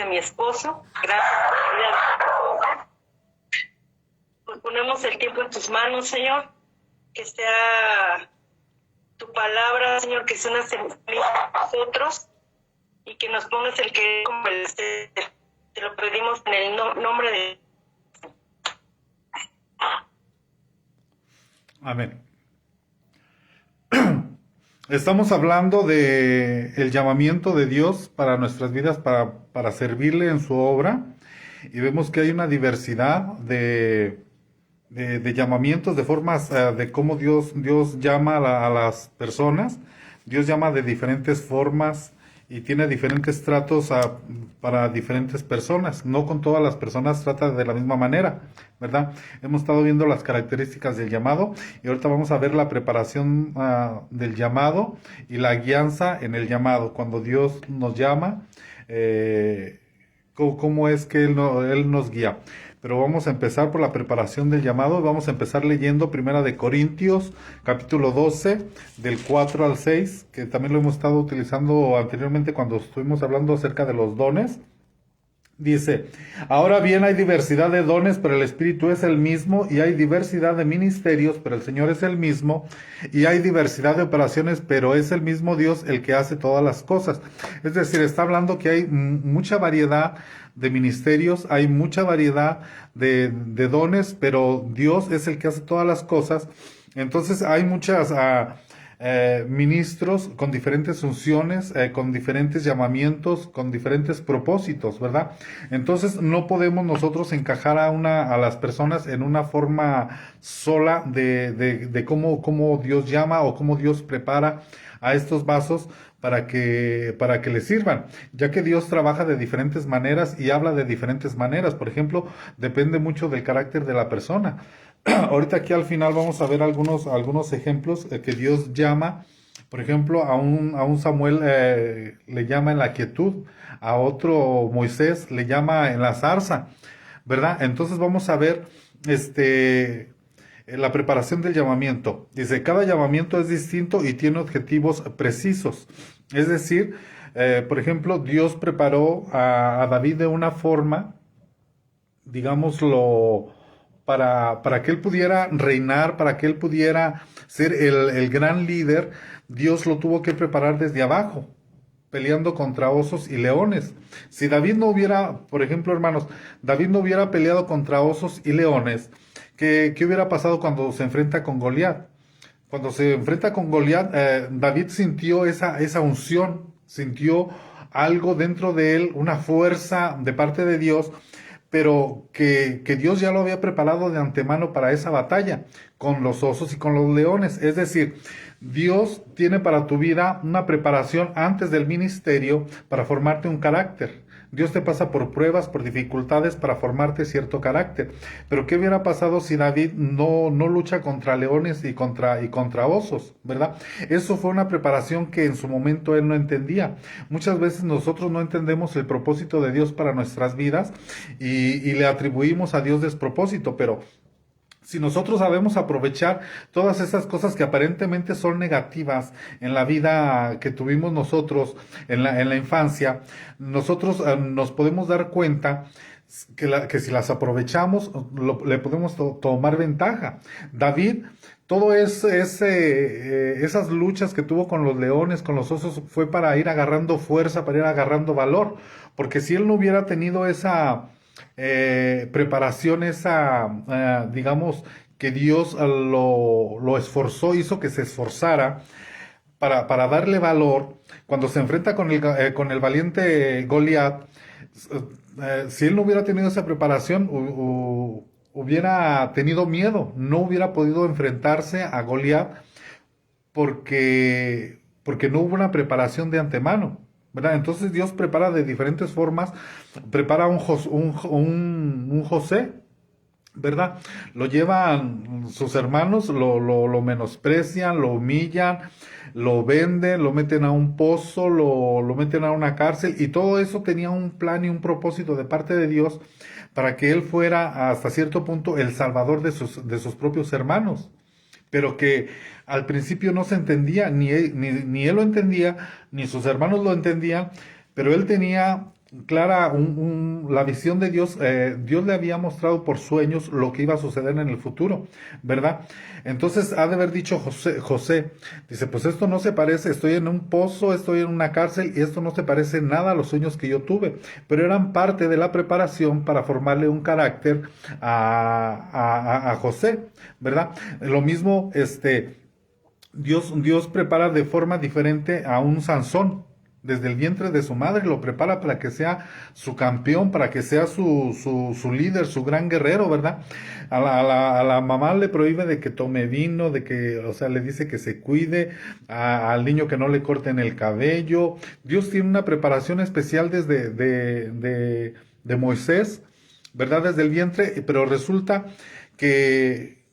mi esposo. Gracias por la vida de mi esposo. Pues ponemos el tiempo en tus manos, Señor. Que sea tu palabra, Señor, que sea una semilla para nosotros y que nos pongas el que como el te lo pedimos en el nombre de... Amén. Estamos hablando de el llamamiento de Dios para nuestras vidas, para servirle en su obra, y vemos que hay una diversidad de llamamientos, de formas de cómo Dios llama a las personas. Dios llama de diferentes formas y tiene diferentes tratos para diferentes personas. No con todas las personas trata de la misma manera, ¿verdad? Hemos estado viendo las características del llamado y ahorita vamos a ver la preparación del llamado y la guianza en el llamado. Cuando Dios nos llama, cómo es que Él nos guía. Pero vamos a empezar por la preparación del llamado. Vamos a empezar leyendo Primera de Corintios, capítulo 12, del 4 al 6, que también lo hemos estado utilizando anteriormente cuando estuvimos hablando acerca de los dones. Dice, ahora bien hay diversidad de dones, pero el Espíritu es el mismo, y hay diversidad de ministerios, pero el Señor es el mismo, y hay diversidad de operaciones, pero es el mismo Dios el que hace todas las cosas. Es decir, está hablando que hay mucha variedad de ministerios, hay mucha variedad de dones, pero Dios es el que hace todas las cosas. Entonces hay muchas ministros con diferentes funciones, con diferentes llamamientos, con diferentes propósitos, ¿verdad? Entonces no podemos nosotros encajar a las personas en una forma sola de cómo Dios llama o cómo Dios prepara a estos vasos para que les sirvan, ya que Dios trabaja de diferentes maneras y habla de diferentes maneras. Por ejemplo, depende mucho del carácter de la persona. Ahorita aquí al final vamos a ver algunos ejemplos que Dios llama. Por ejemplo, a un Samuel le llama en la quietud, a otro Moisés le llama en la zarza, ¿verdad? Entonces vamos a ver la preparación del llamamiento. Dice, cada llamamiento es distinto y tiene objetivos precisos. Es decir, por ejemplo, Dios preparó a David de una forma, digámoslo, para que él pudiera reinar, para que él pudiera ser el gran líder. Dios lo tuvo que preparar desde abajo, peleando contra osos y leones. Si David no hubiera, por ejemplo, hermanos, David no hubiera peleado contra osos y leones, ¿qué hubiera pasado cuando se enfrenta con Goliat? Cuando se enfrenta con Goliat, David sintió esa unción, sintió algo dentro de él, una fuerza de parte de Dios, pero que Dios ya lo había preparado de antemano para esa batalla, con los osos y con los leones. Es decir, Dios tiene para tu vida una preparación antes del ministerio para formarte un carácter. Dios te pasa por pruebas, por dificultades para formarte cierto carácter. Pero ¿qué hubiera pasado si David no lucha contra leones y contra osos, ¿verdad? Eso fue una preparación que en su momento él no entendía. Muchas veces nosotros no entendemos el propósito de Dios para nuestras vidas y le atribuimos a Dios despropósito, pero si nosotros sabemos aprovechar todas esas cosas que aparentemente son negativas en la vida que tuvimos nosotros en la infancia, nosotros nos podemos dar cuenta que si las aprovechamos, le podemos tomar ventaja. David, todo esas luchas que tuvo con los leones, con los osos, fue para ir agarrando fuerza, para ir agarrando valor, porque si él no hubiera tenido esa preparación, digamos, que Dios lo esforzó, hizo que se esforzara para darle valor, cuando se enfrenta con el valiente Goliat, si él no hubiera tenido esa preparación, hubiera tenido miedo, no hubiera podido enfrentarse a Goliat porque no hubo una preparación de antemano, ¿verdad? Entonces Dios prepara de diferentes formas, prepara un José, ¿verdad? Lo llevan sus hermanos, lo menosprecian, lo humillan, lo venden, lo meten a un pozo, lo meten a una cárcel, y todo eso tenía un plan y un propósito de parte de Dios para que él fuera hasta cierto punto el salvador de sus propios hermanos, pero que al principio no se entendía, ni él lo entendía, ni sus hermanos lo entendían, pero él tenía clara la visión de Dios. Dios le había mostrado por sueños lo que iba a suceder en el futuro, ¿verdad? Entonces ha de haber dicho José, dice, pues esto no se parece, estoy en un pozo, estoy en una cárcel y esto no se parece nada a los sueños que yo tuve, pero eran parte de la preparación para formarle un carácter a José, ¿verdad? Lo mismo, Dios prepara de forma diferente a un Sansón. Desde el vientre de su madre lo prepara para que sea su campeón, para que sea su líder, su gran guerrero, ¿verdad? A la mamá le prohíbe de que tome vino, de que, o sea, le dice que se cuide, al niño que no le corten el cabello. Dios tiene una preparación especial desde de Moisés, ¿verdad? Desde el vientre, pero resulta que,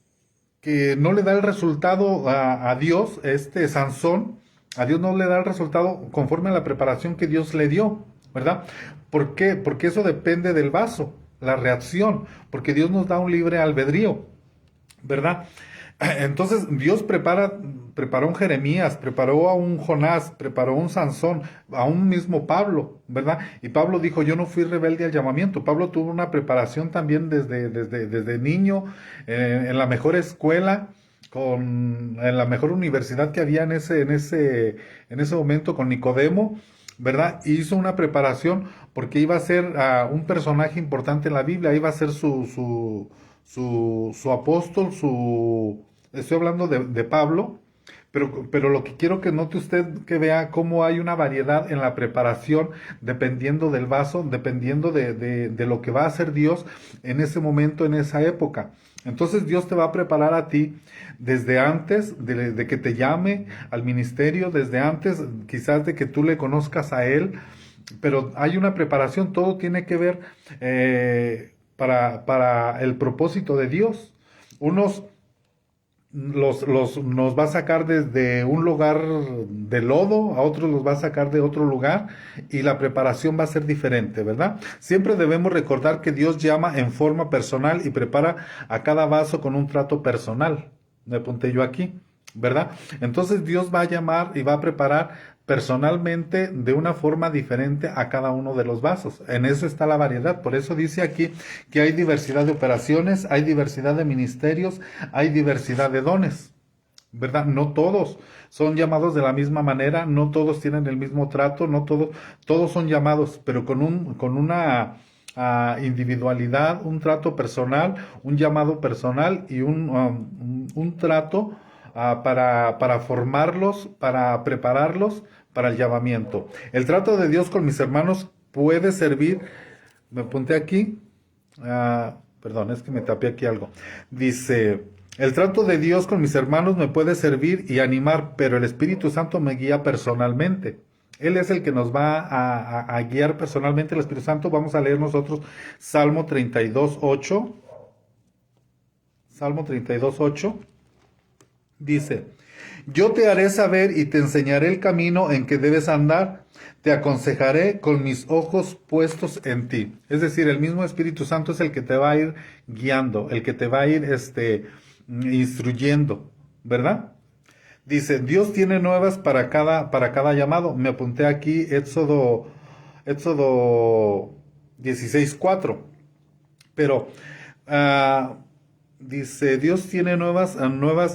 que no le da el resultado a Dios, Sansón, a Dios no le da el resultado conforme a la preparación que Dios le dio, ¿verdad? ¿Por qué? Porque eso depende del vaso, la reacción, porque Dios nos da un libre albedrío, ¿verdad? Entonces Dios preparó a un Jeremías, preparó a un Jonás, preparó a un Sansón, a un mismo Pablo, ¿verdad? Y Pablo dijo, yo no fui rebelde al llamamiento. Pablo tuvo una preparación también desde niño, en la mejor escuela, en la mejor universidad que había en ese momento con Nicodemo, ¿verdad? Hizo una preparación porque iba a ser un personaje importante en la Biblia, iba a ser su apóstol, estoy hablando de Pablo, pero lo que quiero que note usted, que vea cómo hay una variedad en la preparación, dependiendo del vaso, dependiendo de lo que va a hacer Dios en ese momento, en esa época. Entonces Dios te va a preparar a ti desde antes de que te llame al ministerio, desde antes quizás de que tú le conozcas a Él, pero hay una preparación, todo tiene que ver para el propósito de Dios. Unos nos va a sacar desde un lugar de lodo, a otros los va a sacar de otro lugar y la preparación va a ser diferente, ¿verdad? Siempre debemos recordar que Dios llama en forma personal y prepara a cada vaso con un trato personal. Me apunté yo aquí, ¿verdad? Entonces Dios va a llamar y va a preparar personalmente de una forma diferente a cada uno de los vasos. En eso está la variedad. Por eso dice aquí que hay diversidad de operaciones, hay diversidad de ministerios, hay diversidad de dones, ¿verdad? No todos son llamados de la misma manera, no todos tienen el mismo trato, no todos son llamados, pero con una individualidad, un trato personal, un llamado personal y un trato para formarlos, para prepararlos para el llamamiento. El trato de Dios con mis hermanos puede servir, me apunté aquí, perdón, es que me tapé aquí algo. Dice, el trato de Dios con mis hermanos me puede servir y animar, pero el Espíritu Santo me guía personalmente. Él es el que nos va a guiar personalmente, el Espíritu Santo. Vamos a leer nosotros Salmo 32:8. Salmo 32:8. Dice, yo te haré saber y te enseñaré el camino en que debes andar, te aconsejaré con mis ojos puestos en ti. Es decir, el mismo Espíritu Santo es el que te va a ir guiando, el que te va a ir instruyendo, ¿verdad? Dice, Dios tiene nuevas para cada llamado. Me apunté aquí Éxodo 16:4. Pero dice, Dios tiene nuevas,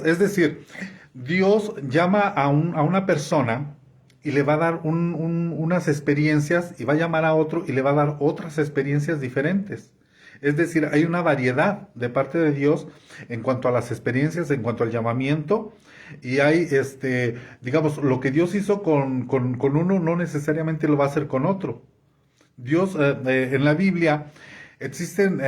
es decir, Dios llama a una persona y le va a dar unas experiencias y va a llamar a otro y le va a dar otras experiencias diferentes. Es decir, hay una variedad de parte de Dios en cuanto a las experiencias, en cuanto al llamamiento, y hay, digamos, lo que Dios hizo con uno no necesariamente lo va a hacer con otro. Dios, en la Biblia existen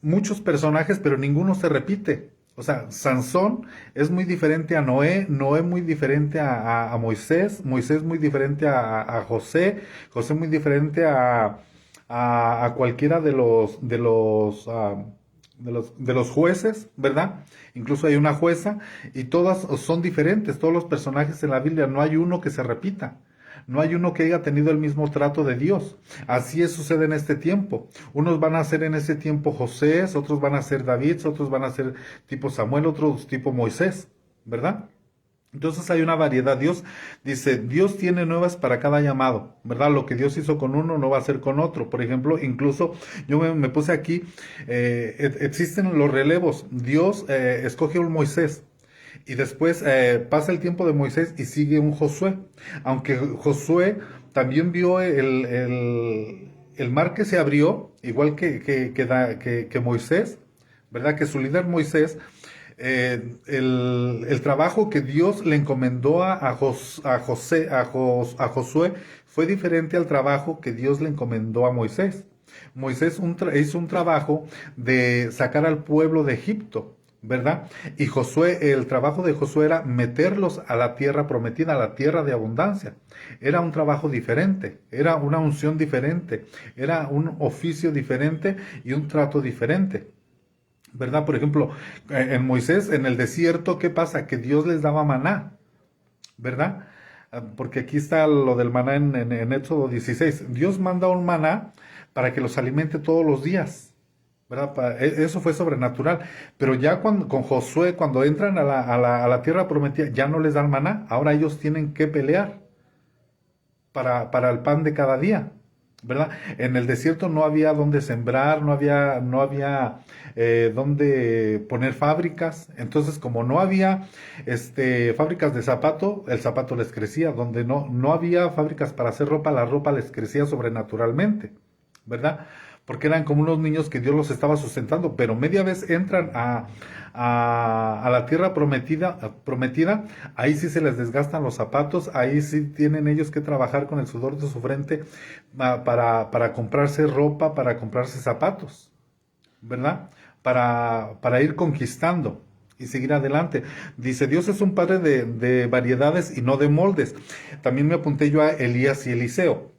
muchos personajes, pero ninguno se repite. O sea, Sansón es muy diferente a Noé, Noé muy diferente a Moisés, Moisés muy diferente a José, José muy diferente a cualquiera de los jueces, ¿verdad? Incluso hay una jueza y todas son diferentes, todos los personajes en la Biblia, no hay uno que se repita. No hay uno que haya tenido el mismo trato de Dios. Así sucede en este tiempo. Unos van a ser en ese tiempo José, otros van a ser David, otros van a ser tipo Samuel, otros tipo Moisés, ¿verdad? Entonces hay una variedad. Dios dice, Dios tiene nuevas para cada llamado, ¿verdad? Lo que Dios hizo con uno no va a ser con otro. Por ejemplo, incluso yo me puse aquí, existen los relevos. Dios escoge a un Moisés y después pasa el tiempo de Moisés y sigue un Josué. Aunque Josué también vio el mar que se abrió, igual que Moisés, ¿verdad? Que su líder Moisés, el trabajo que Dios le encomendó a Josué fue diferente al trabajo que Dios le encomendó a Moisés. Moisés hizo un trabajo de sacar al pueblo de Egipto, ¿verdad? Y Josué, el trabajo de Josué era meterlos a la tierra prometida, a la tierra de abundancia. Era un trabajo diferente, era una unción diferente, era un oficio diferente y un trato diferente. ¿Verdad? Por ejemplo, en Moisés, en el desierto, ¿qué pasa? Que Dios les daba maná, ¿verdad? Porque aquí está lo del maná en Éxodo 16. Dios manda un maná para que los alimente todos los días, ¿verdad? Eso fue sobrenatural. Pero ya con Josué, cuando entran a la tierra prometida, ya no les dan maná. Ahora ellos tienen que pelear para el pan de cada día, ¿verdad? En el desierto no había donde sembrar, no había donde poner fábricas. Entonces, como no había fábricas de zapato, el zapato les crecía. Donde no había fábricas para hacer ropa, la ropa les crecía sobrenaturalmente, ¿verdad? Porque eran como unos niños que Dios los estaba sustentando, pero media vez entran a la tierra prometida, ahí sí se les desgastan los zapatos, ahí sí tienen ellos que trabajar con el sudor de su frente para comprarse ropa, para comprarse zapatos, ¿verdad? Para ir conquistando y seguir adelante. Dice, Dios es un padre de variedades y no de moldes. También me apunté yo a Elías y Eliseo.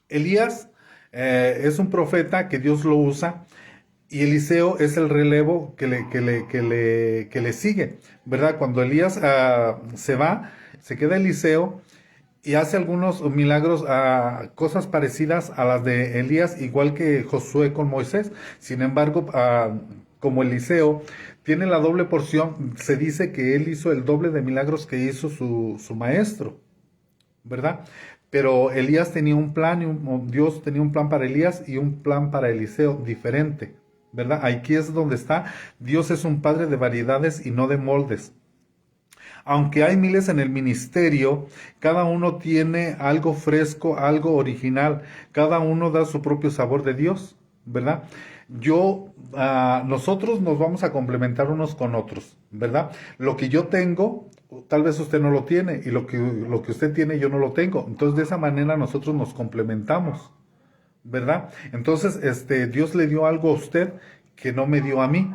Elías es un profeta que Dios lo usa y Eliseo es el relevo que le sigue, ¿verdad? Cuando Elías se va, se queda Eliseo y hace algunos milagros, cosas parecidas a las de Elías, igual que Josué con Moisés. Sin embargo, como Eliseo tiene la doble porción, se dice que él hizo el doble de milagros que hizo su maestro, ¿verdad? Pero Elías tenía un plan, Dios tenía un plan para Elías y un plan para Eliseo diferente, ¿verdad? Aquí es donde está. Dios es un padre de variedades y no de moldes. Aunque hay miles en el ministerio, cada uno tiene algo fresco, algo original. Cada uno da su propio sabor de Dios, ¿verdad? Nosotros nos vamos a complementar unos con otros, ¿verdad? Lo que yo tengo, tal vez usted no lo tiene, y lo que usted tiene, yo no lo tengo. Entonces, de esa manera nosotros nos complementamos, ¿verdad? Entonces, Dios le dio algo a usted que no me dio a mí.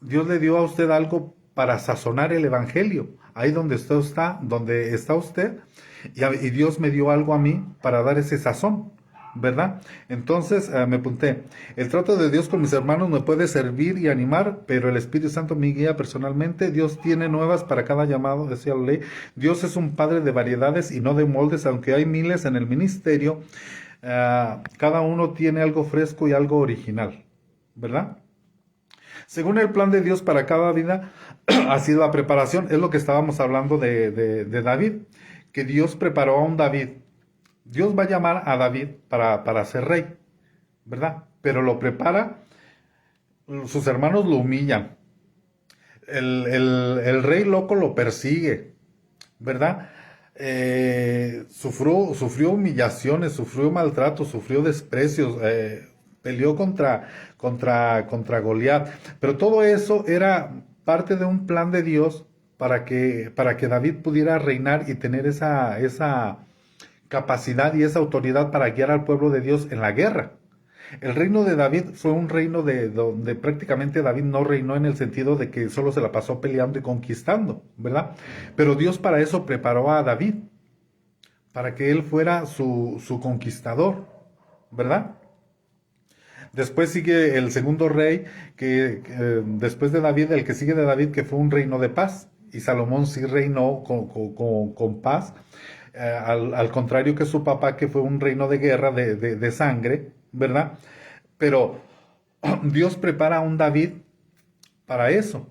Dios le dio a usted algo para sazonar el evangelio. Ahí donde está usted, y Dios me dio algo a mí para dar ese sazón, ¿verdad? Entonces me apunté, el trato de Dios con mis hermanos me puede servir y animar, pero el Espíritu Santo me guía personalmente. Dios tiene nuevas para cada llamado, decía la ley. Dios es un padre de variedades y no de moldes, aunque hay miles en el ministerio. Cada uno tiene algo fresco y algo original, ¿verdad? Según el plan de Dios para cada vida, ha sido la preparación. Es lo que estábamos hablando de David, que Dios preparó a un David. Dios va a llamar a David para ser rey, ¿verdad? Pero lo prepara, sus hermanos lo humillan, el rey loco lo persigue, ¿verdad? Sufrió humillaciones, sufrió maltrato, sufrió desprecios, peleó contra Goliat. Pero todo eso era parte de un plan de Dios para que David pudiera reinar y tener esa capacidad y esa autoridad para guiar al pueblo de Dios en la guerra. El reino de David fue un reino donde prácticamente David no reinó en el sentido de que solo se la pasó peleando y conquistando, ¿verdad? Pero Dios para eso preparó a David, para que él fuera su conquistador, ¿verdad? Después sigue el segundo rey, después de David, el que sigue de David, que fue un reino de paz. Y Salomón sí reinó con paz, al contrario que su papá, que fue un reino de guerra, de sangre, ¿verdad? Pero Dios prepara a un David para eso,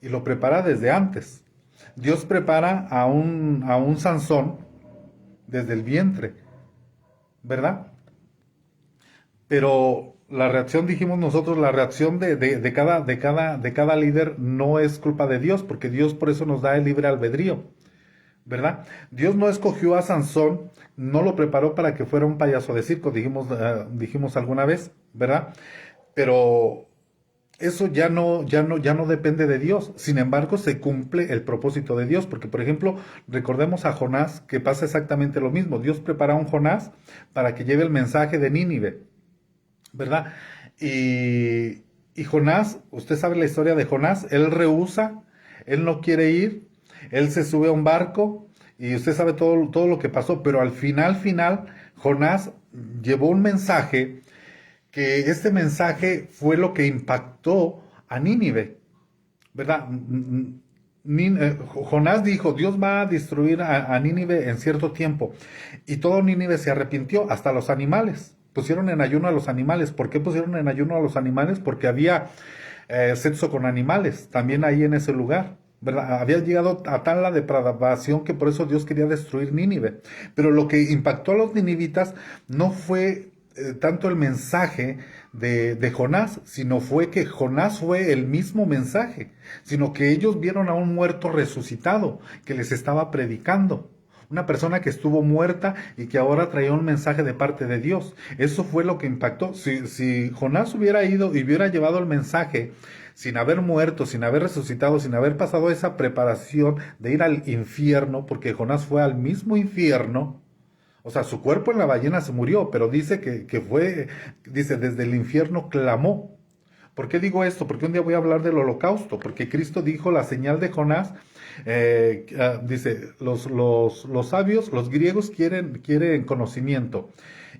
y lo prepara desde antes. Dios prepara a un Sansón desde el vientre, ¿verdad? Pero la reacción, dijimos nosotros, la reacción de cada líder no es culpa de Dios, porque Dios por eso nos da el libre albedrío, ¿verdad? Dios no escogió a Sansón, no lo preparó para que fuera un payaso de circo, dijimos alguna vez, ¿verdad? Pero eso ya no depende de Dios. Sin embargo, se cumple el propósito de Dios, porque por ejemplo, recordemos a Jonás, que pasa exactamente lo mismo. Dios prepara a un Jonás para que lleve el mensaje de Nínive, ¿verdad? Y Jonás, usted sabe la historia de Jonás, él rehúsa, él no quiere ir, él se sube a un barco y usted sabe todo lo que pasó, pero al final, Jonás llevó un mensaje, que este mensaje fue lo que impactó a Nínive, ¿verdad? Jonás dijo, Dios va a destruir a Nínive en cierto tiempo. Y todo Nínive se arrepintió, hasta los animales. Pusieron en ayuno a los animales. ¿Por qué pusieron en ayuno a los animales? Porque había sexo con animales, también ahí en ese lugar, ¿verdad? Había llegado a tal la depravación que por eso Dios quería destruir Nínive. Pero lo que impactó a los ninivitas no fue tanto el mensaje de Jonás, sino fue que Jonás fue el mismo mensaje, sino que ellos vieron a un muerto resucitado que les estaba predicando. Una persona que estuvo muerta y que ahora traía un mensaje de parte de Dios. Eso fue lo que impactó. Si Jonás hubiera ido y hubiera llevado el mensaje sin haber muerto, sin haber resucitado, sin haber pasado esa preparación de ir al infierno, porque Jonás fue al mismo infierno. O sea, su cuerpo en la ballena se murió, pero dice dice, desde el infierno clamó. ¿Por qué digo esto? Porque un día voy a hablar del holocausto, porque Cristo dijo la señal de Jonás, dice, los sabios, los griegos quieren conocimiento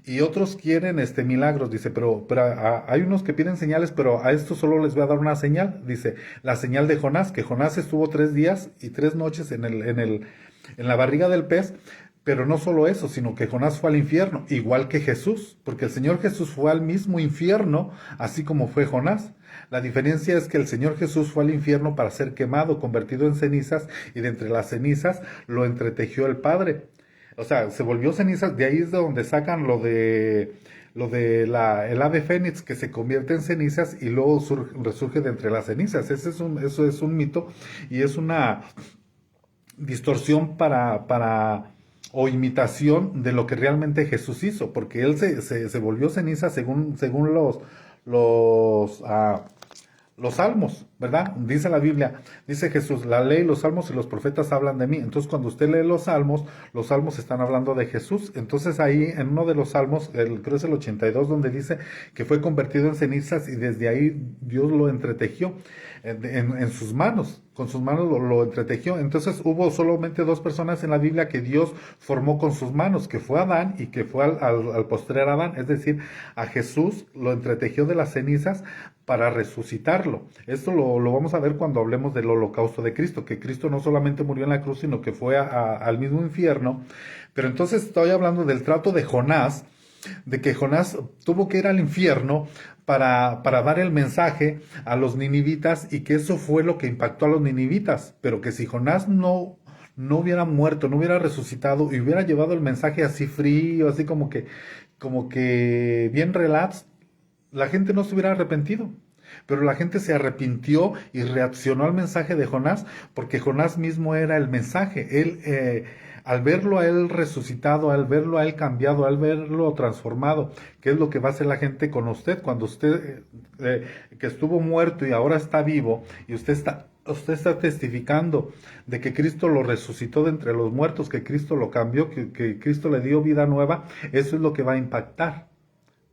y otros quieren milagros, dice, pero hay unos que piden señales, pero a estos solo les voy a dar una señal, dice, la señal de Jonás, que Jonás estuvo 3 días y 3 noches en la barriga del pez. Pero no solo eso, sino que Jonás fue al infierno, igual que Jesús, porque el Señor Jesús fue al mismo infierno, así como fue Jonás. La diferencia es que el Señor Jesús fue al infierno para ser quemado, convertido en cenizas, y de entre las cenizas lo entretejió el Padre. O sea, se volvió cenizas, de ahí es de donde sacan el ave fénix, que se convierte en cenizas y luego resurge de entre las cenizas. Eso es un mito y es una distorsión o imitación de lo que realmente Jesús hizo, porque él se volvió ceniza según los salmos, ¿verdad? Dice la Biblia, dice Jesús, la ley, los salmos y los profetas hablan de mí. Entonces, cuando usted lee los salmos están hablando de Jesús. Entonces, ahí en uno de los salmos, creo que es el 82, donde dice que fue convertido en cenizas y desde ahí Dios lo entretejió en sus manos. Con sus manos lo entretejió. Entonces, hubo solamente 2 personas en la Biblia que Dios formó con sus manos, que fue Adán y que fue al postrer Adán. Es decir, a Jesús lo entretejió de las cenizas para resucitarlo. Esto lo vamos a ver cuando hablemos del holocausto de Cristo, que Cristo no solamente murió en la cruz, sino que fue al mismo infierno. Pero entonces estoy hablando del trato de Jonás, de que Jonás tuvo que ir al infierno para dar el mensaje a los ninivitas, y que eso fue lo que impactó a los ninivitas, pero que si Jonás no hubiera muerto, no hubiera resucitado y hubiera llevado el mensaje así frío, así como que bien relax, la gente no se hubiera arrepentido. Pero la gente se arrepintió y reaccionó al mensaje de Jonás, porque Jonás mismo era el mensaje. Él, al verlo a él resucitado, al verlo a él cambiado, al verlo transformado, ¿qué es lo que va a hacer la gente con usted? Cuando usted, que estuvo muerto y ahora está vivo, y usted está testificando de que Cristo lo resucitó de entre los muertos, que Cristo lo cambió, que Cristo le dio vida nueva, eso es lo que va a impactar,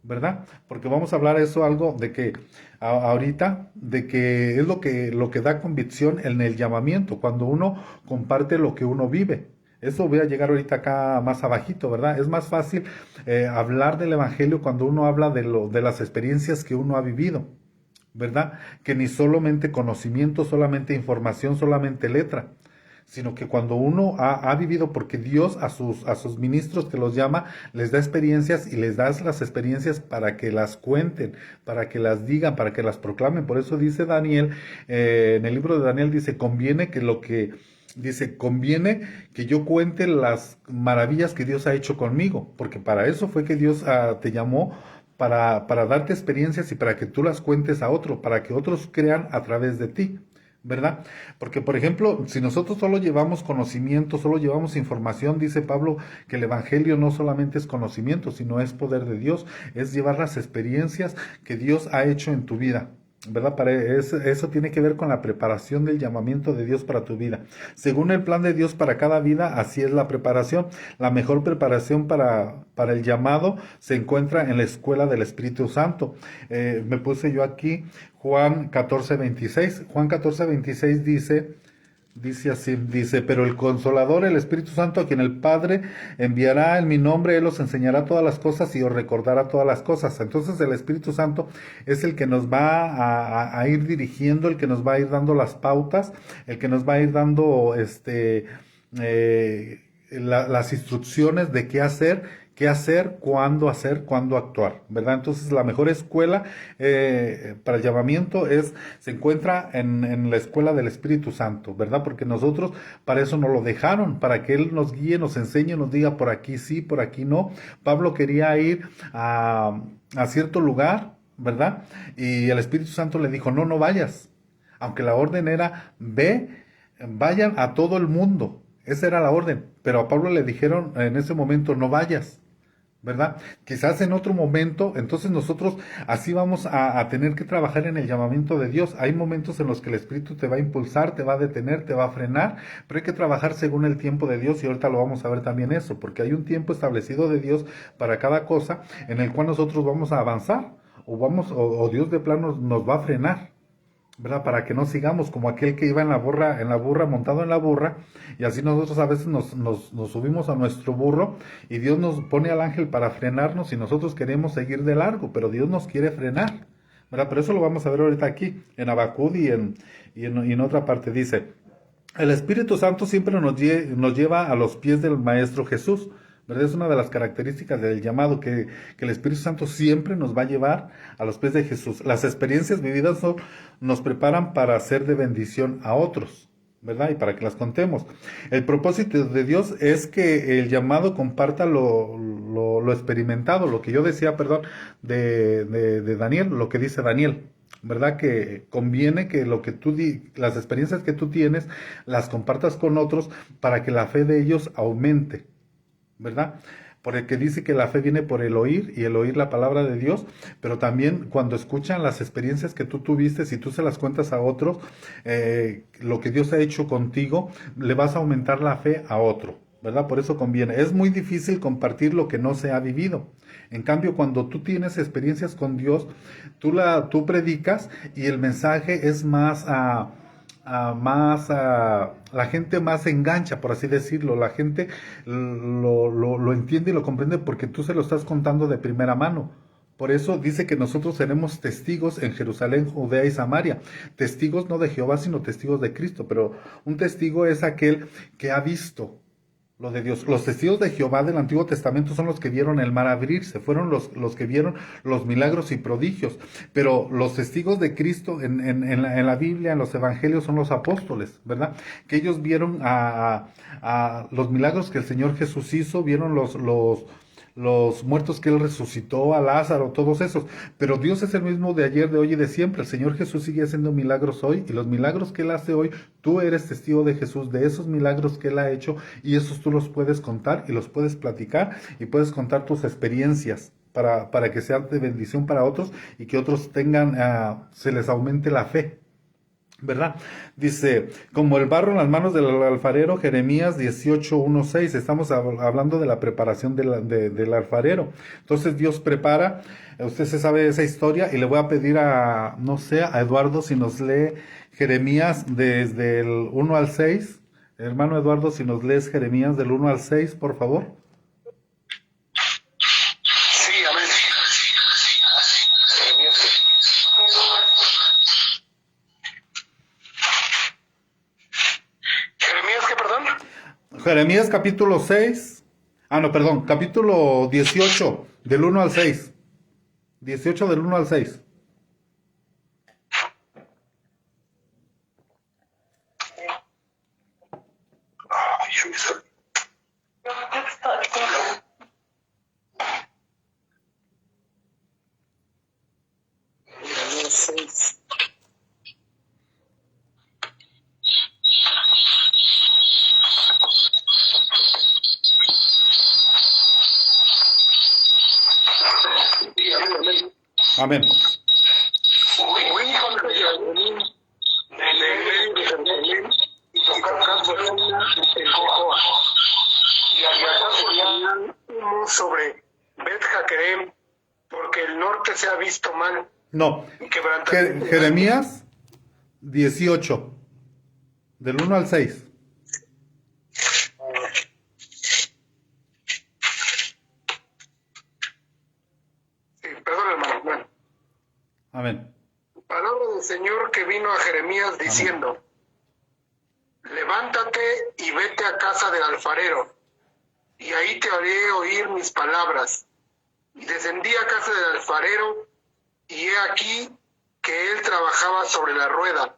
¿verdad? Porque vamos a hablar eso algo de que ahorita, de que es lo que da convicción en el llamamiento, cuando uno comparte lo que uno vive. Eso voy a llegar ahorita acá más abajito, ¿verdad? Es más fácil hablar del evangelio cuando uno habla de las experiencias que uno ha vivido, ¿verdad? Que ni solamente conocimiento, solamente información, solamente letra, sino que cuando uno ha vivido, porque Dios a sus ministros que los llama, les da experiencias y les da las experiencias para que las cuenten, para que las digan, para que las proclamen. Por eso dice Daniel, en el libro de Daniel dice, conviene que Dice, conviene que yo cuente las maravillas que Dios ha hecho conmigo, porque para eso fue que Dios te llamó, para darte experiencias y para que tú las cuentes a otro, para que otros crean a través de ti, ¿verdad? Porque, por ejemplo, si nosotros solo llevamos conocimiento, solo llevamos información, dice Pablo que el Evangelio no solamente es conocimiento, sino es poder de Dios, es llevar las experiencias que Dios ha hecho en tu vida. ¿Verdad? Eso tiene que ver con la preparación del llamamiento de Dios para tu vida. Según el plan de Dios para cada vida, así es la preparación. La mejor preparación para el llamado se encuentra en la escuela del Espíritu Santo. Me puse yo aquí Juan 14:26. Juan 14:26 dice así, dice, pero el Consolador, el Espíritu Santo, a quien el Padre enviará en mi nombre, Él os enseñará todas las cosas y os recordará todas las cosas. Entonces el Espíritu Santo es el que nos va a ir dirigiendo, el que nos va a ir dando las pautas, el que nos va a ir dando las instrucciones de qué hacer, cuándo actuar, ¿verdad? Entonces la mejor escuela para el llamamiento se encuentra en la escuela del Espíritu Santo, ¿verdad? Porque nosotros para eso nos lo dejaron, para que Él nos guíe, nos enseñe, nos diga por aquí sí, por aquí no. Pablo quería ir a cierto lugar, ¿verdad? Y el Espíritu Santo le dijo, no vayas, aunque la orden era, vayan a todo el mundo. Esa era la orden, pero a Pablo le dijeron en ese momento, no vayas, ¿verdad? Quizás en otro momento, entonces nosotros así vamos a tener que trabajar en el llamamiento de Dios. Hay momentos en los que el Espíritu te va a impulsar, te va a detener, te va a frenar, pero hay que trabajar según el tiempo de Dios y ahorita lo vamos a ver también eso, porque hay un tiempo establecido de Dios para cada cosa en el cual nosotros vamos a avanzar o Dios de plano nos va a frenar. ¿Verdad? Para que no sigamos como aquel que iba en la burra, montado en la burra, y así nosotros a veces nos subimos a nuestro burro y Dios nos pone al ángel para frenarnos y nosotros queremos seguir de largo, pero Dios nos quiere frenar, ¿verdad? Pero eso lo vamos a ver ahorita aquí, en Habacuc y en otra parte. Dice, el Espíritu Santo siempre nos lleva a los pies del Maestro Jesús. ¿Verdad? Es una de las características del llamado, que el Espíritu Santo siempre nos va a llevar a los pies de Jesús. Las experiencias vividas nos preparan para ser de bendición a otros, ¿verdad? Y para que las contemos. El propósito de Dios es que el llamado comparta lo experimentado, lo que yo decía, perdón, de Daniel, lo que dice Daniel. ¿Verdad? Que conviene que las experiencias que tú tienes las compartas con otros para que la fe de ellos aumente, ¿verdad? Porque dice que la fe viene por el oír y el oír la palabra de Dios, pero también cuando escuchan las experiencias que tú tuviste, si tú se las cuentas a otros, lo que Dios ha hecho contigo, le vas a aumentar la fe a otro, ¿verdad? Por eso conviene. Es muy difícil compartir lo que no se ha vivido. En cambio, cuando tú tienes experiencias con Dios, tú predicas y el mensaje es la gente más se engancha, por así decirlo, la gente lo entiende y lo comprende porque tú se lo estás contando de primera mano. Por eso dice que nosotros seremos testigos en Jerusalén, Judea y Samaria, testigos no de Jehová, sino testigos de Cristo, pero un testigo es aquel que ha visto lo de Dios. Los testigos de Jehová del Antiguo Testamento son los que vieron el mar abrirse, fueron los que vieron los milagros y prodigios, pero los testigos de Cristo en la Biblia, en los Evangelios, son los apóstoles, ¿verdad? Que ellos vieron a los milagros que el Señor Jesús hizo, vieron los muertos que Él resucitó, a Lázaro, todos esos. Pero Dios es el mismo de ayer, de hoy y de siempre. El Señor Jesús sigue haciendo milagros hoy y los milagros que Él hace hoy, tú eres testigo de Jesús, de esos milagros que Él ha hecho y esos tú los puedes contar y los puedes platicar y puedes contar tus experiencias para que sean de bendición para otros y que otros se les aumente la fe. ¿Verdad? Dice, como el barro en las manos del alfarero, Jeremías 18:1-6. Estamos hablando de la preparación del alfarero. Entonces Dios prepara, usted se sabe esa historia y le voy a pedir no sé, a Eduardo si nos lee Jeremías desde el 1 al 6. Hermano Eduardo, si nos lees Jeremías del 1 al 6, por favor. Sí, amén. Jeremías, ¿qué, perdón? Jeremías capítulo 6. Capítulo 18, del 1 al 6. 18 del 1 al 6. Amén. Huí contra Jerusalén, de medio de Jerusalén, y tocad bocina en Tecoa. Y allá serían humo sobre Bet Jaquerem, porque el norte se ha visto mal. No. Y quebrantamiento. Jeremías 18, del 1 al 6. Sí, perdón, hermano. Bueno. Amén. Palabra del Señor que vino a Jeremías diciendo: levántate y vete a casa del alfarero, y ahí te haré oír mis palabras. Y descendí a casa del alfarero, y he aquí que él trabajaba sobre la rueda,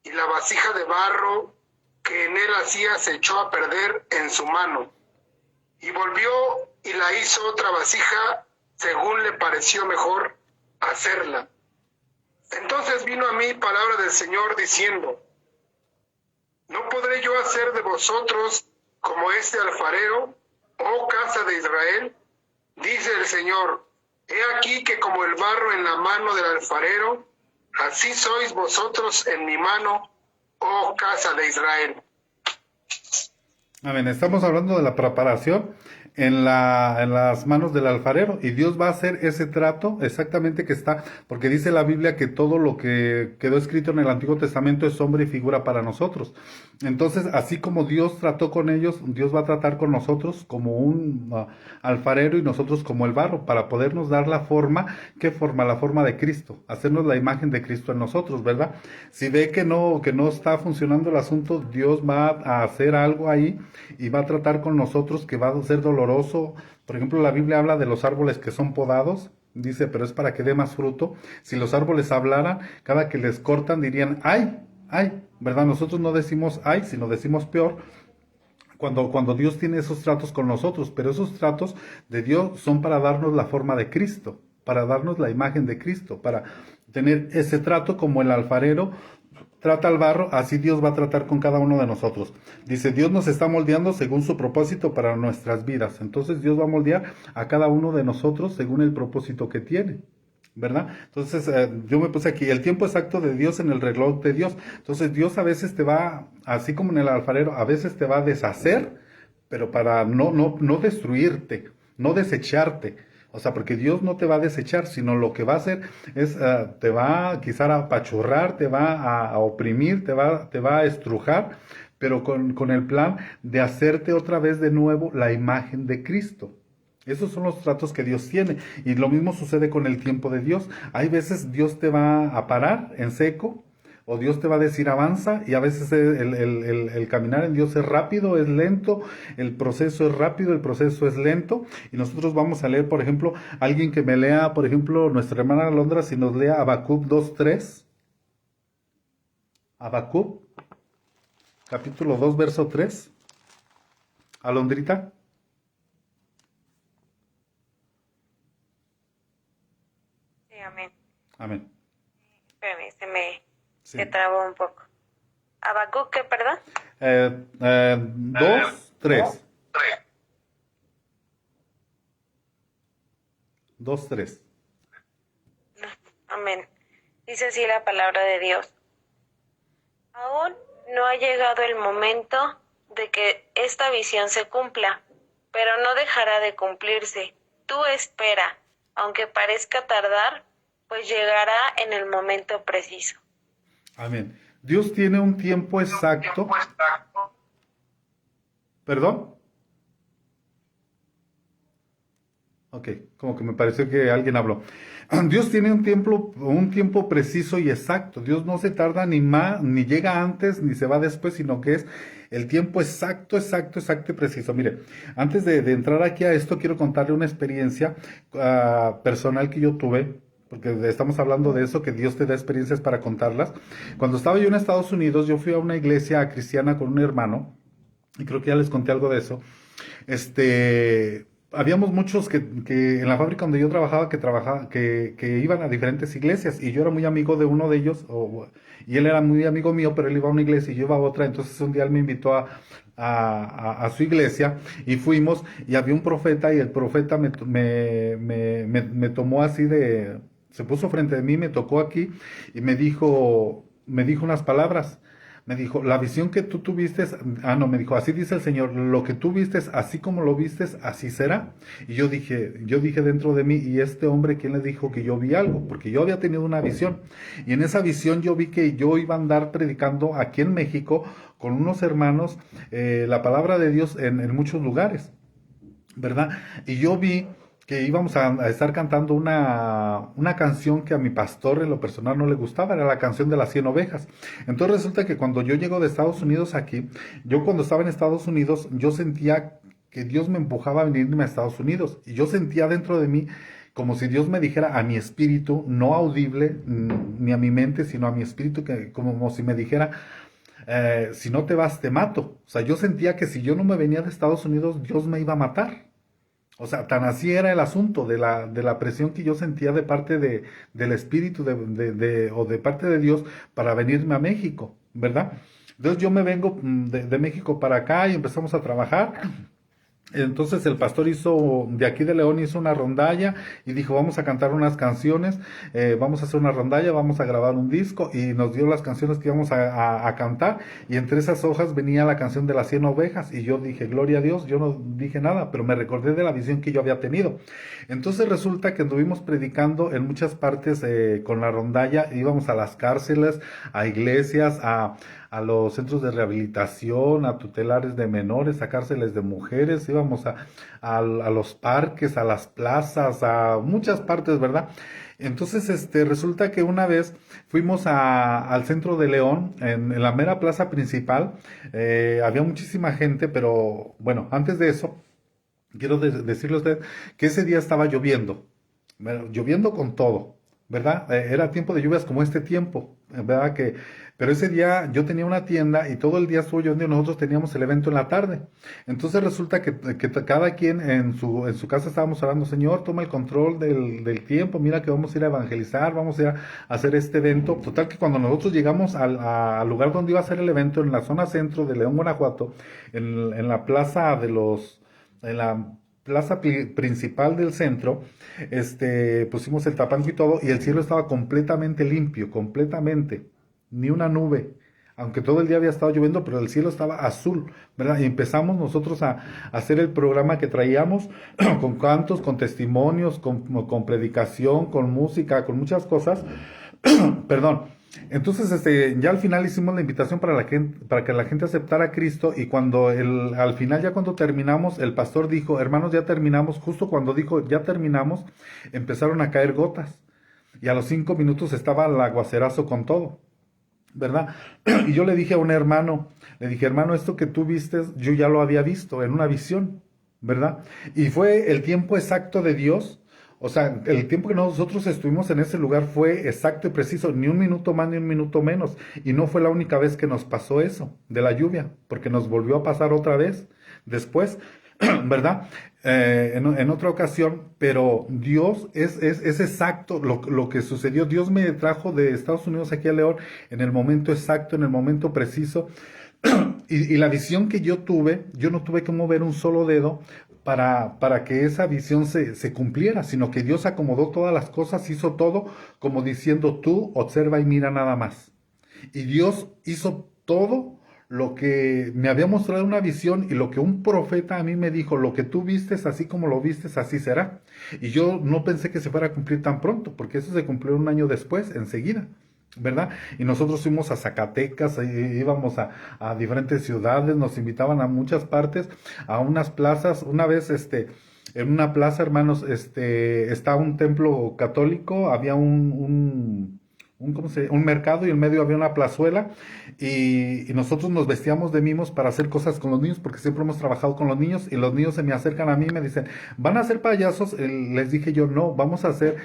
y la vasija de barro que en él hacía se echó a perder en su mano. Y volvió y la hizo otra vasija según le pareció mejor hacerla. Entonces vino a mí palabra del Señor diciendo: ¿no podré yo hacer de vosotros como este alfarero, oh casa de Israel? Dice el Señor: he aquí que como el barro en la mano del alfarero, así sois vosotros en mi mano, oh casa de Israel. Amén. Estamos hablando de la preparación en las manos del alfarero, y Dios va a hacer ese trato exactamente que está, porque dice la Biblia que todo lo que quedó escrito en el Antiguo Testamento es sombra y figura para nosotros. Entonces, así como Dios trató con ellos, Dios va a tratar con nosotros como un alfarero y nosotros como el barro, para podernos dar la forma. ¿Qué forma? La forma de Cristo, hacernos la imagen de Cristo en nosotros, ¿verdad? Si ve que no está funcionando el asunto, Dios va a hacer algo ahí y va a tratar con nosotros que va a ser doloroso. Por ejemplo, la Biblia habla de los árboles que son podados, dice, pero es para que dé más fruto. Si los árboles hablaran, cada que les cortan dirían, ¡ay! ¡Ay! ¿Verdad? Nosotros no decimos ¡ay!, sino decimos peor. Cuando Dios tiene esos tratos con nosotros, pero esos tratos de Dios son para darnos la forma de Cristo, para darnos la imagen de Cristo, para tener ese trato como el alfarero trata al barro, así Dios va a tratar con cada uno de nosotros. Dice, Dios nos está moldeando según su propósito para nuestras vidas. Entonces Dios va a moldear a cada uno de nosotros según el propósito que tiene, ¿verdad? Entonces yo me puse aquí, el tiempo exacto de Dios en el reloj de Dios. Entonces Dios a veces te va, así como en el alfarero, a veces te va a deshacer, pero para no destruirte, no desecharte. O sea, porque Dios no te va a desechar, sino lo que va a hacer es, te va quizá a apachurrar, te va a oprimir, te va a estrujar, pero con el plan de hacerte otra vez de nuevo la imagen de Cristo. Esos son los tratos que Dios tiene. Y lo mismo sucede con el tiempo de Dios. Hay veces Dios te va a parar en seco, o Dios te va a decir avanza, y a veces el caminar en Dios es rápido, es lento, el proceso es rápido, el proceso es lento, y nosotros vamos a leer, por ejemplo, alguien que me lea, por ejemplo, nuestra hermana Alondra, si nos lea Habacuc 2:3, Habacuc, capítulo 2, verso 3, Alondrita. Sí, amén. Amén. Espérame, se Sí. trabó un poco. ¿Habacuc qué, perdón? 2, 3. 2, 3. Amén. Dice así la palabra de Dios. Aún no ha llegado el momento de que esta visión se cumpla, pero no dejará de cumplirse. Tú espera, aunque parezca tardar, pues llegará en el momento preciso. Amén. Dios tiene un tiempo exacto. ¿Perdón? Ok, como que me pareció que alguien habló. Dios tiene un tiempo preciso y exacto. Dios no se tarda ni más, ni llega antes, ni se va después, sino que es el tiempo exacto y preciso. Mire, antes de entrar aquí a esto, quiero contarle una experiencia personal que yo tuve, porque estamos hablando de eso, que Dios te da experiencias para contarlas. Cuando estaba yo en Estados Unidos, yo fui a una iglesia cristiana con un hermano, y creo que ya les conté algo de eso. Habíamos muchos que en la fábrica donde yo trabajaba, que iban a diferentes iglesias, y yo era muy amigo de uno de ellos, y él era muy amigo mío, pero él iba a una iglesia y yo iba a otra. Entonces un día él me invitó a su iglesia, y fuimos, y había un profeta, y el profeta me tomó así Se puso frente a mí, me tocó aquí y me dijo unas palabras. Me dijo, la visión que tú tuviste, no, me dijo, así dice el Señor, lo que tú vistes, así como lo vistes, así será. Y yo dije dentro de mí, ¿y este hombre quién le dijo que yo vi algo? Porque yo había tenido una visión. Y en esa visión yo vi que yo iba a andar predicando aquí en México con unos hermanos la palabra de Dios en muchos lugares, ¿verdad? Y yo vi que íbamos a estar cantando una canción que a mi pastor en lo personal no le gustaba, era la canción de las 100 ovejas. Entonces resulta que cuando yo llego de Estados Unidos aquí, yo cuando estaba en Estados Unidos, yo sentía que Dios me empujaba a venirme a Estados Unidos. Y yo sentía dentro de mí como si Dios me dijera a mi espíritu, no audible, ni a mi mente, sino a mi espíritu, que, como si me dijera, si no te vas, te mato. O sea, yo sentía que si yo no me venía de Estados Unidos, Dios me iba a matar. O sea, tan así era el asunto de la presión que yo sentía de parte del Espíritu o de parte de Dios para venirme a México, ¿verdad? Entonces yo me vengo de México para acá y empezamos a trabajar. Entonces el pastor de aquí de León hizo una rondalla y dijo, vamos a cantar unas canciones, vamos a hacer una rondalla, vamos a grabar un disco, y nos dio las canciones que íbamos a cantar, y entre esas hojas venía la canción de las 100 ovejas, y yo dije, gloria a Dios, yo no dije nada, pero me recordé de la visión que yo había tenido. Entonces resulta que anduvimos predicando en muchas partes con la rondalla, íbamos a las cárceles, a iglesias, a los centros de rehabilitación, a tutelares de menores, a cárceles de mujeres, íbamos a los parques, a las plazas, a muchas partes, ¿verdad? Entonces, resulta que una vez fuimos al centro de León, en la mera plaza principal, había muchísima gente, pero bueno, antes de eso, quiero decirle a usted que ese día estaba lloviendo, lloviendo con todo, ¿verdad? Era tiempo de lluvias como este tiempo, ¿verdad? Pero ese día yo tenía una tienda y todo el día estuvo lloviendo y nosotros teníamos el evento en la tarde. Entonces resulta que cada quien en su casa estábamos hablando, Señor, toma el control del tiempo, mira que vamos a ir a evangelizar, vamos a ir a hacer este evento. Total que cuando nosotros llegamos al lugar donde iba a ser el evento, en la zona centro de León, Guanajuato, en la plaza en la plaza principal del centro, pusimos el tapanco y todo, y el cielo estaba completamente limpio, completamente, ni una nube, aunque todo el día había estado lloviendo, pero el cielo estaba azul, ¿verdad? Y empezamos nosotros a hacer el programa que traíamos, con cantos, con testimonios, con predicación, con música, con muchas cosas, perdón. Entonces, ya al final hicimos la invitación para que la gente aceptara a Cristo, y al final, ya cuando terminamos, el pastor dijo, hermanos, ya terminamos. Justo cuando dijo, ya terminamos, empezaron a caer gotas, y a los 5 minutos estaba el aguacerazo con todo, ¿verdad? Y yo le dije a un hermano, hermano, esto que tú vistes, yo ya lo había visto en una visión, ¿verdad? Y fue el tiempo exacto de Dios. O sea, el tiempo que nosotros estuvimos en ese lugar fue exacto y preciso, ni un minuto más ni un minuto menos. Y no fue la única vez que nos pasó eso, de la lluvia, porque nos volvió a pasar otra vez después, ¿verdad? En otra ocasión, pero Dios es exacto lo que sucedió. Dios me trajo de Estados Unidos aquí a León en el momento exacto, en el momento preciso. Y la visión que yo tuve, yo no tuve que mover un solo dedo para que esa visión se cumpliera, sino que Dios acomodó todas las cosas, hizo todo como diciendo, tú observa y mira nada más. Y Dios hizo todo lo que me había mostrado una visión, y lo que un profeta a mí me dijo, lo que tú vistes, así como lo vistes, así será. Y yo no pensé que se fuera a cumplir tan pronto, porque eso se cumplió un año después, enseguida, ¿verdad? Y nosotros fuimos a Zacatecas, íbamos a diferentes ciudades, nos invitaban a muchas partes, a unas plazas. Una vez, en una plaza, hermanos, está un templo católico, había un mercado, y en medio había una plazuela, y nosotros nos vestíamos de mimos para hacer cosas con los niños, porque siempre hemos trabajado con los niños, y los niños se me acercan a mí y me dicen, ¿van a hacer payasos? Les dije yo, no, vamos a hacer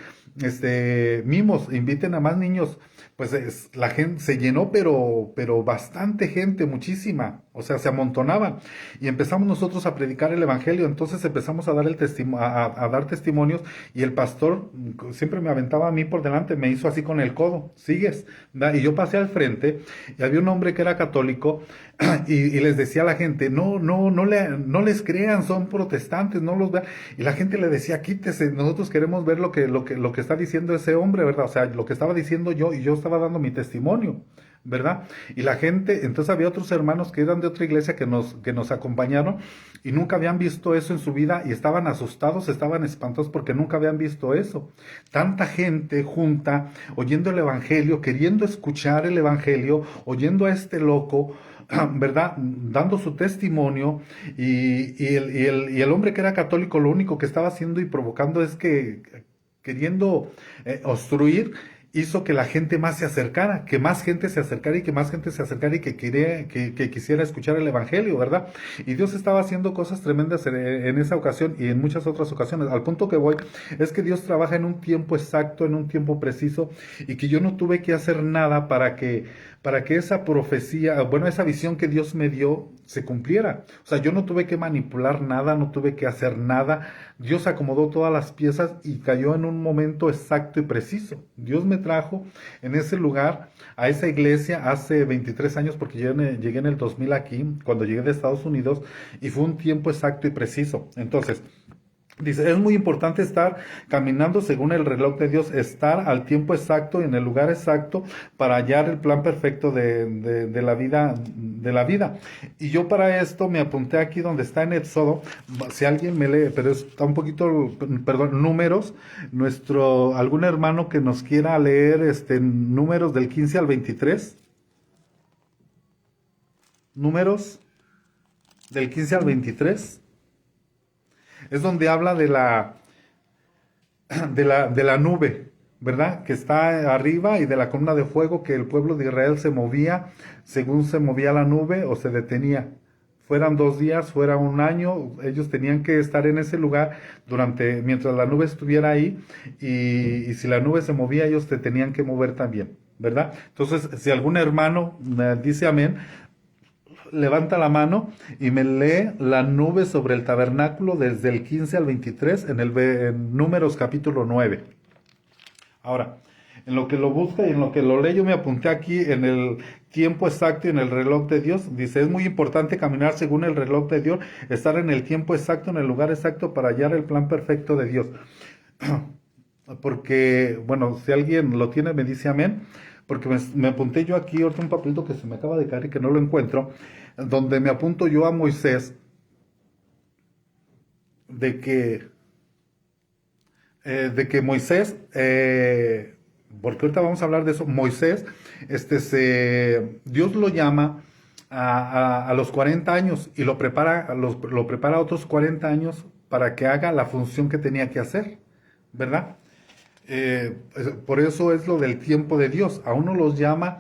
mimos, inviten a más niños. Pues la gente se llenó, pero bastante gente, muchísima, O sea, se amontonaban. Y empezamos nosotros a predicar el evangelio. Entonces empezamos a dar a dar testimonios. Y el pastor siempre me aventaba a mí por delante, me hizo así con el codo. ¿Sigues? ¿Verdad? Y yo pasé al frente. Y había un hombre que era católico. Y les decía a la gente, no les crean, son protestantes, no los vean. Y la gente le decía, quítese, nosotros queremos ver lo que está diciendo ese hombre, ¿verdad? O sea, lo que estaba diciendo yo, y yo estaba dando mi testimonio, ¿verdad? Y la gente, entonces había otros hermanos que eran de otra iglesia que nos acompañaron y nunca habían visto eso en su vida y estaban asustados, estaban espantados porque nunca habían visto eso. Tanta gente junta, oyendo el evangelio, queriendo escuchar el evangelio, oyendo a este loco, ¿verdad? Dando su testimonio y el hombre que era católico lo único que estaba haciendo y provocando es que queriendo obstruir, hizo que la gente más se acercara, que más gente se acercara y que más gente se acercara y que quisiera escuchar el evangelio, ¿verdad? Y Dios estaba haciendo cosas tremendas en esa ocasión y en muchas otras ocasiones. Al punto que voy es que Dios trabaja en un tiempo exacto, en un tiempo preciso, y que yo no tuve que hacer nada para que esa profecía, bueno, esa visión que Dios me dio se cumpliera. O sea, yo no tuve que manipular nada, no tuve que hacer nada. Dios acomodó todas las piezas y cayó en un momento exacto y preciso. Dios me trajo en ese lugar, a esa iglesia, hace 23 años, porque llegué en el 2000 aquí, cuando llegué de Estados Unidos, y fue un tiempo exacto y preciso. Entonces, dice, es muy importante estar caminando según el reloj de Dios, estar al tiempo exacto y en el lugar exacto para hallar el plan perfecto de la vida. Y yo para esto me apunté aquí donde está en Éxodo, si alguien me lee, pero está un poquito, perdón, Números, algún hermano que nos quiera leer Números del 15 al 23. Números del 15 al 23. Es donde habla de la nube, ¿verdad? Que está arriba y de la columna de fuego, que el pueblo de Israel se movía según se movía la nube o se detenía. Fueran 2 días, fuera 1 año, ellos tenían que estar en ese lugar mientras la nube estuviera ahí, y si la nube se movía, ellos te tenían que mover también, ¿verdad? Entonces, si algún hermano me dice amén, levanta la mano y me lee la nube sobre el tabernáculo desde el 15 al 23 en Números capítulo 9. Ahora, en lo que lo busca y en lo que lo lee, yo me apunté aquí en el tiempo exacto y en el reloj de Dios. Dice, es muy importante caminar según el reloj de Dios, estar en el tiempo exacto, en el lugar exacto para hallar el plan perfecto de Dios. Porque, bueno, si alguien lo tiene, me dice amén. Porque me apunté yo aquí, ahorita un papelito que se me acaba de caer y que no lo encuentro, donde me apunto yo a Moisés, de que Moisés, porque ahorita vamos a hablar de eso, Moisés, Dios lo llama a los 40 años y lo prepara a otros 40 años para que haga la función que tenía que hacer, ¿verdad? Por eso es lo del tiempo de Dios. A uno los llama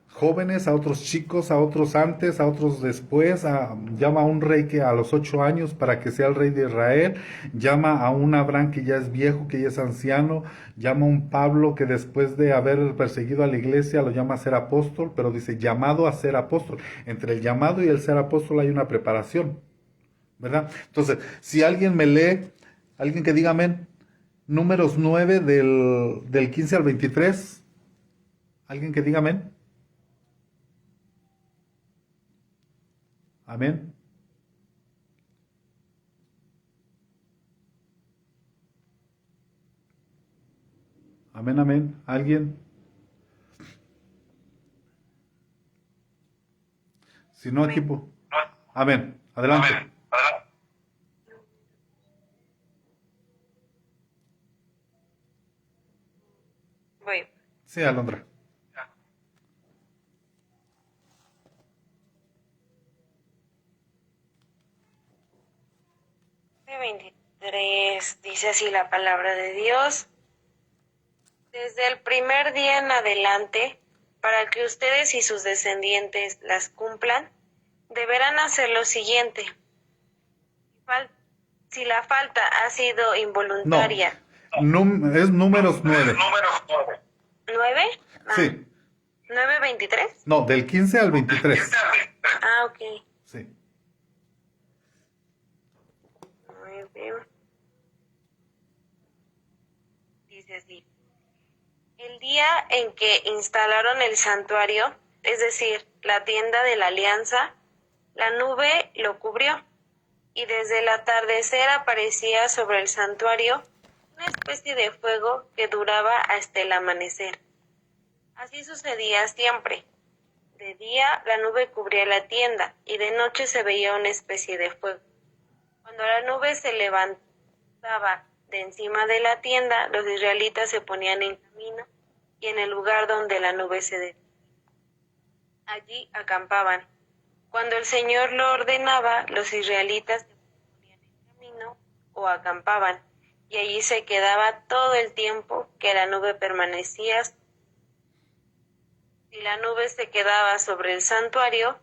jóvenes, a otros chicos, a otros antes, a otros después. Llama a un rey que a los 8 años para que sea el rey de Israel. Llama a un Abraham que ya es viejo, que ya es anciano. Llama a un Pablo que después de haber perseguido a la iglesia lo llama a ser apóstol, pero dice llamado a ser apóstol. Entre el llamado y el ser apóstol hay una preparación, ¿verdad? Entonces, si alguien me lee, alguien que diga amén, Números 9 del 15 al 23. ¿Alguien que diga amén? Amén. Amén, amén. ¿Alguien? Si no, aquí... Amén. Adelante. Amén. Voy. Sí, Alondra. De 23 dice así la palabra de Dios. Desde el primer día en adelante, para que ustedes y sus descendientes las cumplan, deberán hacer lo siguiente. Si la falta ha sido involuntaria. No, es Números 9. ¿9? Sí. ¿9:23? No, del 15 al 23. Ah, ok. Sí. 9. Dice así. El día en que instalaron el santuario, es decir, la tienda de la alianza, la nube lo cubrió, y desde el atardecer aparecía sobre el santuario una especie de fuego que duraba hasta el amanecer. Así sucedía siempre. De día la nube cubría la tienda, y de noche se veía una especie de fuego. Cuando la nube se levantaba de encima de la tienda, los israelitas se ponían en camino, y en el lugar donde la nube se detenía, allí acampaban. Cuando el Señor lo ordenaba, los israelitas se ponían en camino o acampaban, y allí se quedaba todo el tiempo que la nube permanecía. Si la nube se quedaba sobre el santuario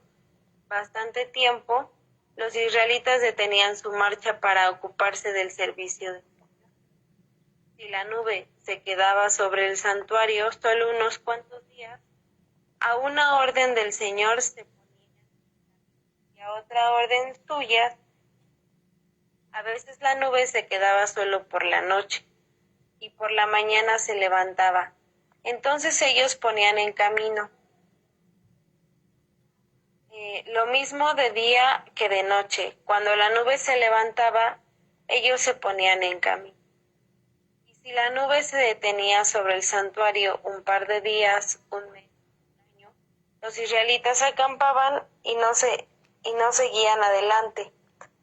bastante tiempo, los israelitas detenían su marcha para ocuparse del servicio del Señor. Si la nube se quedaba sobre el santuario solo unos cuantos días, a una orden del Señor se ponían y a otra orden suya. A veces la nube se quedaba solo por la noche y por la mañana se levantaba. Entonces ellos ponían en camino. Lo mismo de día que de noche. Cuando la nube se levantaba, ellos se ponían en camino. Y si la nube se detenía sobre el santuario un par de días, un mes, un año, los israelitas acampaban y no seguían adelante.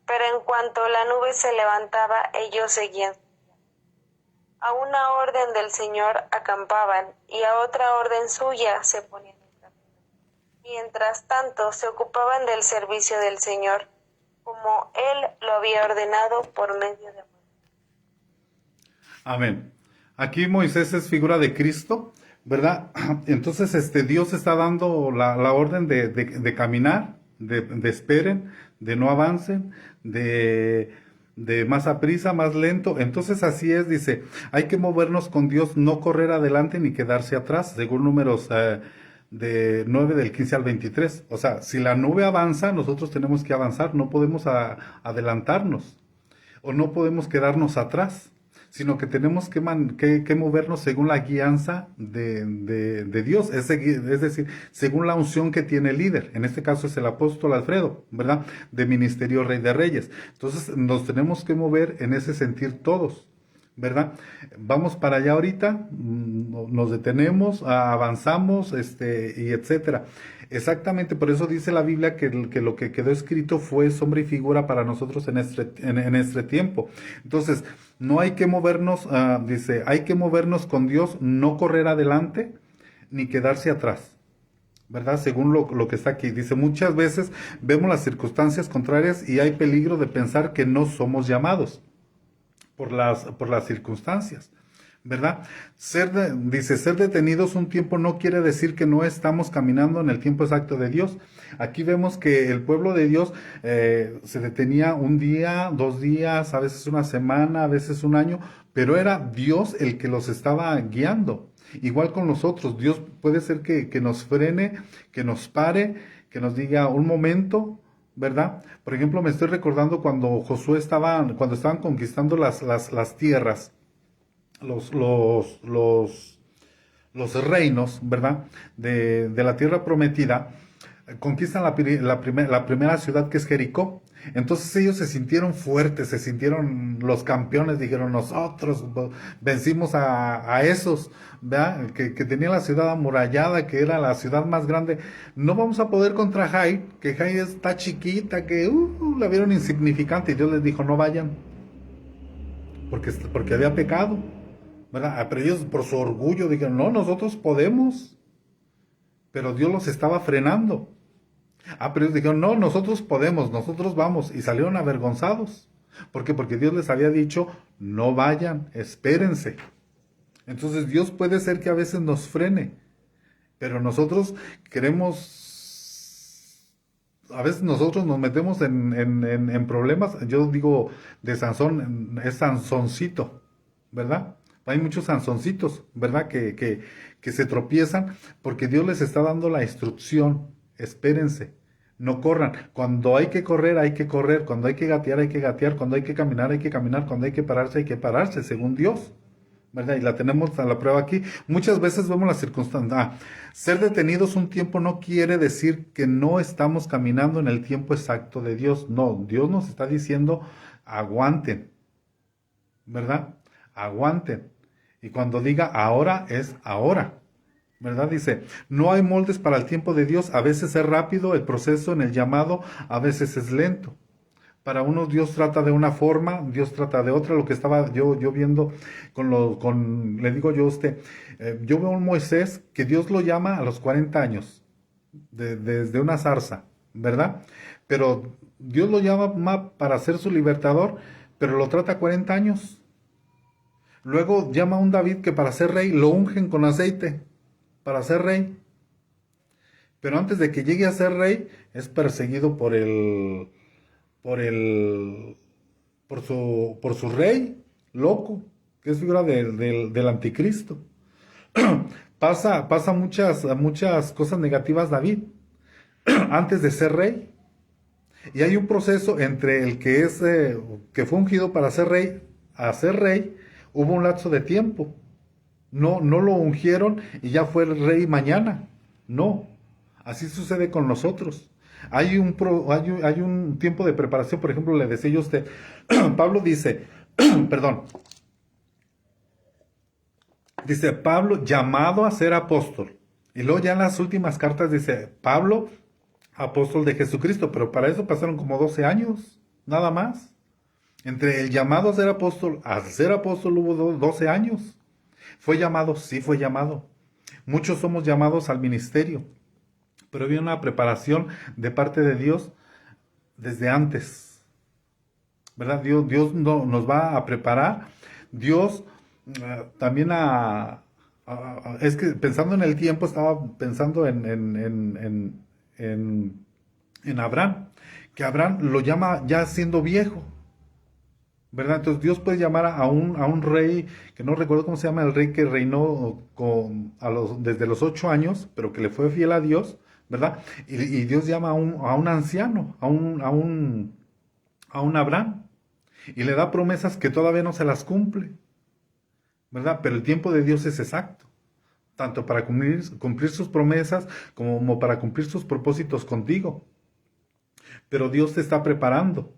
Pero en cuanto la nube se levantaba, ellos seguían. A una orden del Señor acampaban y a otra orden suya se ponían en camino. Mientras tanto, se ocupaban del servicio del Señor, como Él lo había ordenado por medio de Moisés. Amén. Aquí Moisés es figura de Cristo, ¿verdad? Entonces Dios está dando la orden de caminar, de esperen, de no avancen, de más aprisa, más lento. Entonces así es, dice, hay que movernos con Dios, no correr adelante ni quedarse atrás, según Números de 9 del 15 al 23. O sea, si la nube avanza, nosotros tenemos que avanzar, no podemos adelantarnos o no podemos quedarnos atrás, sino que tenemos que movernos según la guianza de Dios, es decir, según la unción que tiene el líder. En este caso es el apóstol Alfredo, ¿verdad? De Ministerio Rey de Reyes. Entonces nos tenemos que mover en ese sentir todos, ¿verdad? Vamos para allá ahorita, nos detenemos, avanzamos, y etcétera. Exactamente, por eso dice la Biblia que lo que quedó escrito fue sombra y figura para nosotros en este tiempo. Entonces, no hay que movernos, dice, hay que movernos con Dios, no correr adelante ni quedarse atrás, ¿verdad? Según lo que está aquí. Dice, muchas veces vemos las circunstancias contrarias y hay peligro de pensar que no somos llamados por las circunstancias, ¿verdad? Dice, ser detenidos un tiempo no quiere decir que no estamos caminando en el tiempo exacto de Dios. Aquí vemos que el pueblo de Dios se detenía un día, 2 días, a veces una semana, a veces un año, pero era Dios el que los estaba guiando. Igual con nosotros, Dios puede ser que nos frene, que nos pare, que nos diga un momento, ¿verdad? Por ejemplo, me estoy recordando cuando cuando estaban conquistando las tierras, los reinos, ¿verdad? De la tierra prometida, conquistan la primera ciudad, que es Jericó. Entonces ellos se sintieron fuertes, se sintieron los campeones, dijeron, nosotros vencimos a esos, ¿verdad? Que tenían la ciudad amurallada, que era la ciudad más grande. No vamos a poder contra Jai, que Jai está chiquita, que la vieron insignificante, y Dios les dijo, no vayan, porque había pecado, ¿verdad? Pero ellos por su orgullo dijeron, no, nosotros podemos, pero Dios los estaba frenando. Pero ellos dijeron, no, nosotros podemos, nosotros vamos, y salieron avergonzados. ¿Por qué? Porque Dios les había dicho, no vayan, espérense. Entonces Dios puede ser que a veces nos frene, pero nosotros a veces nosotros nos metemos en problemas. Yo digo de Sansón, es Sansoncito, ¿verdad? Hay muchos Sansoncitos, ¿verdad? Que se tropiezan porque Dios les está dando la instrucción. Espérense, No corran. Cuando hay que correr, hay que correr. Cuando hay que gatear, hay que gatear. Cuando hay que caminar, hay que caminar. Cuando hay que pararse, hay que pararse, según Dios. ¿Verdad? Y la tenemos a la prueba aquí. Muchas veces vemos las circunstancias. Ser detenidos un tiempo no quiere decir que no estamos caminando en el tiempo exacto de Dios. No, Dios nos está diciendo, aguanten. ¿Verdad? Aguanten. Y cuando diga ahora, es ahora. ¿Verdad? Dice, no hay moldes para el tiempo de Dios. A veces es rápido el proceso en el llamado, a veces es lento. Para unos Dios trata de una forma, Dios trata de otra. Lo que estaba yo viendo le digo yo a usted, yo veo a un Moisés que Dios lo llama a los 40 años, desde una zarza, ¿verdad? Pero Dios lo llama para ser su libertador, pero lo trata 40 años. Luego llama a un David que para ser rey lo ungen con aceite, para ser rey. Pero antes de que llegue a ser rey, es perseguido por su rey loco, que es figura del anticristo. Pasa muchas cosas negativas David antes de ser rey. Y hay un proceso entre el que fue ungido para ser rey a ser rey. Hubo un lapso de tiempo. No lo ungieron y ya fue el rey mañana. No, así sucede con nosotros. Hay un tiempo de preparación. Por ejemplo, le decía yo a usted, Pablo dice, perdón, dice Pablo llamado a ser apóstol. Y luego ya en las últimas cartas dice Pablo, apóstol de Jesucristo. Pero para eso pasaron como 12 años, nada más. Entre el llamado a ser apóstol hubo 12 años. ¿Fue llamado? Sí, fue llamado. Muchos somos llamados al ministerio. Pero había una preparación de parte de Dios desde antes. ¿Verdad? Dios nos va a preparar. Dios también es que pensando en el tiempo, estaba pensando en Abraham. Que Abraham lo llama ya siendo viejo. ¿Verdad? Entonces Dios puede llamar a un rey, que no recuerdo cómo se llama, el rey que reinó desde los 8 años, pero que le fue fiel a Dios. ¿Verdad? Y Dios llama a un anciano, a un Abraham, y le da promesas que todavía no se las cumple, ¿verdad? Pero el tiempo de Dios es exacto, tanto para cumplir sus promesas como para cumplir sus propósitos contigo. Pero Dios te está preparando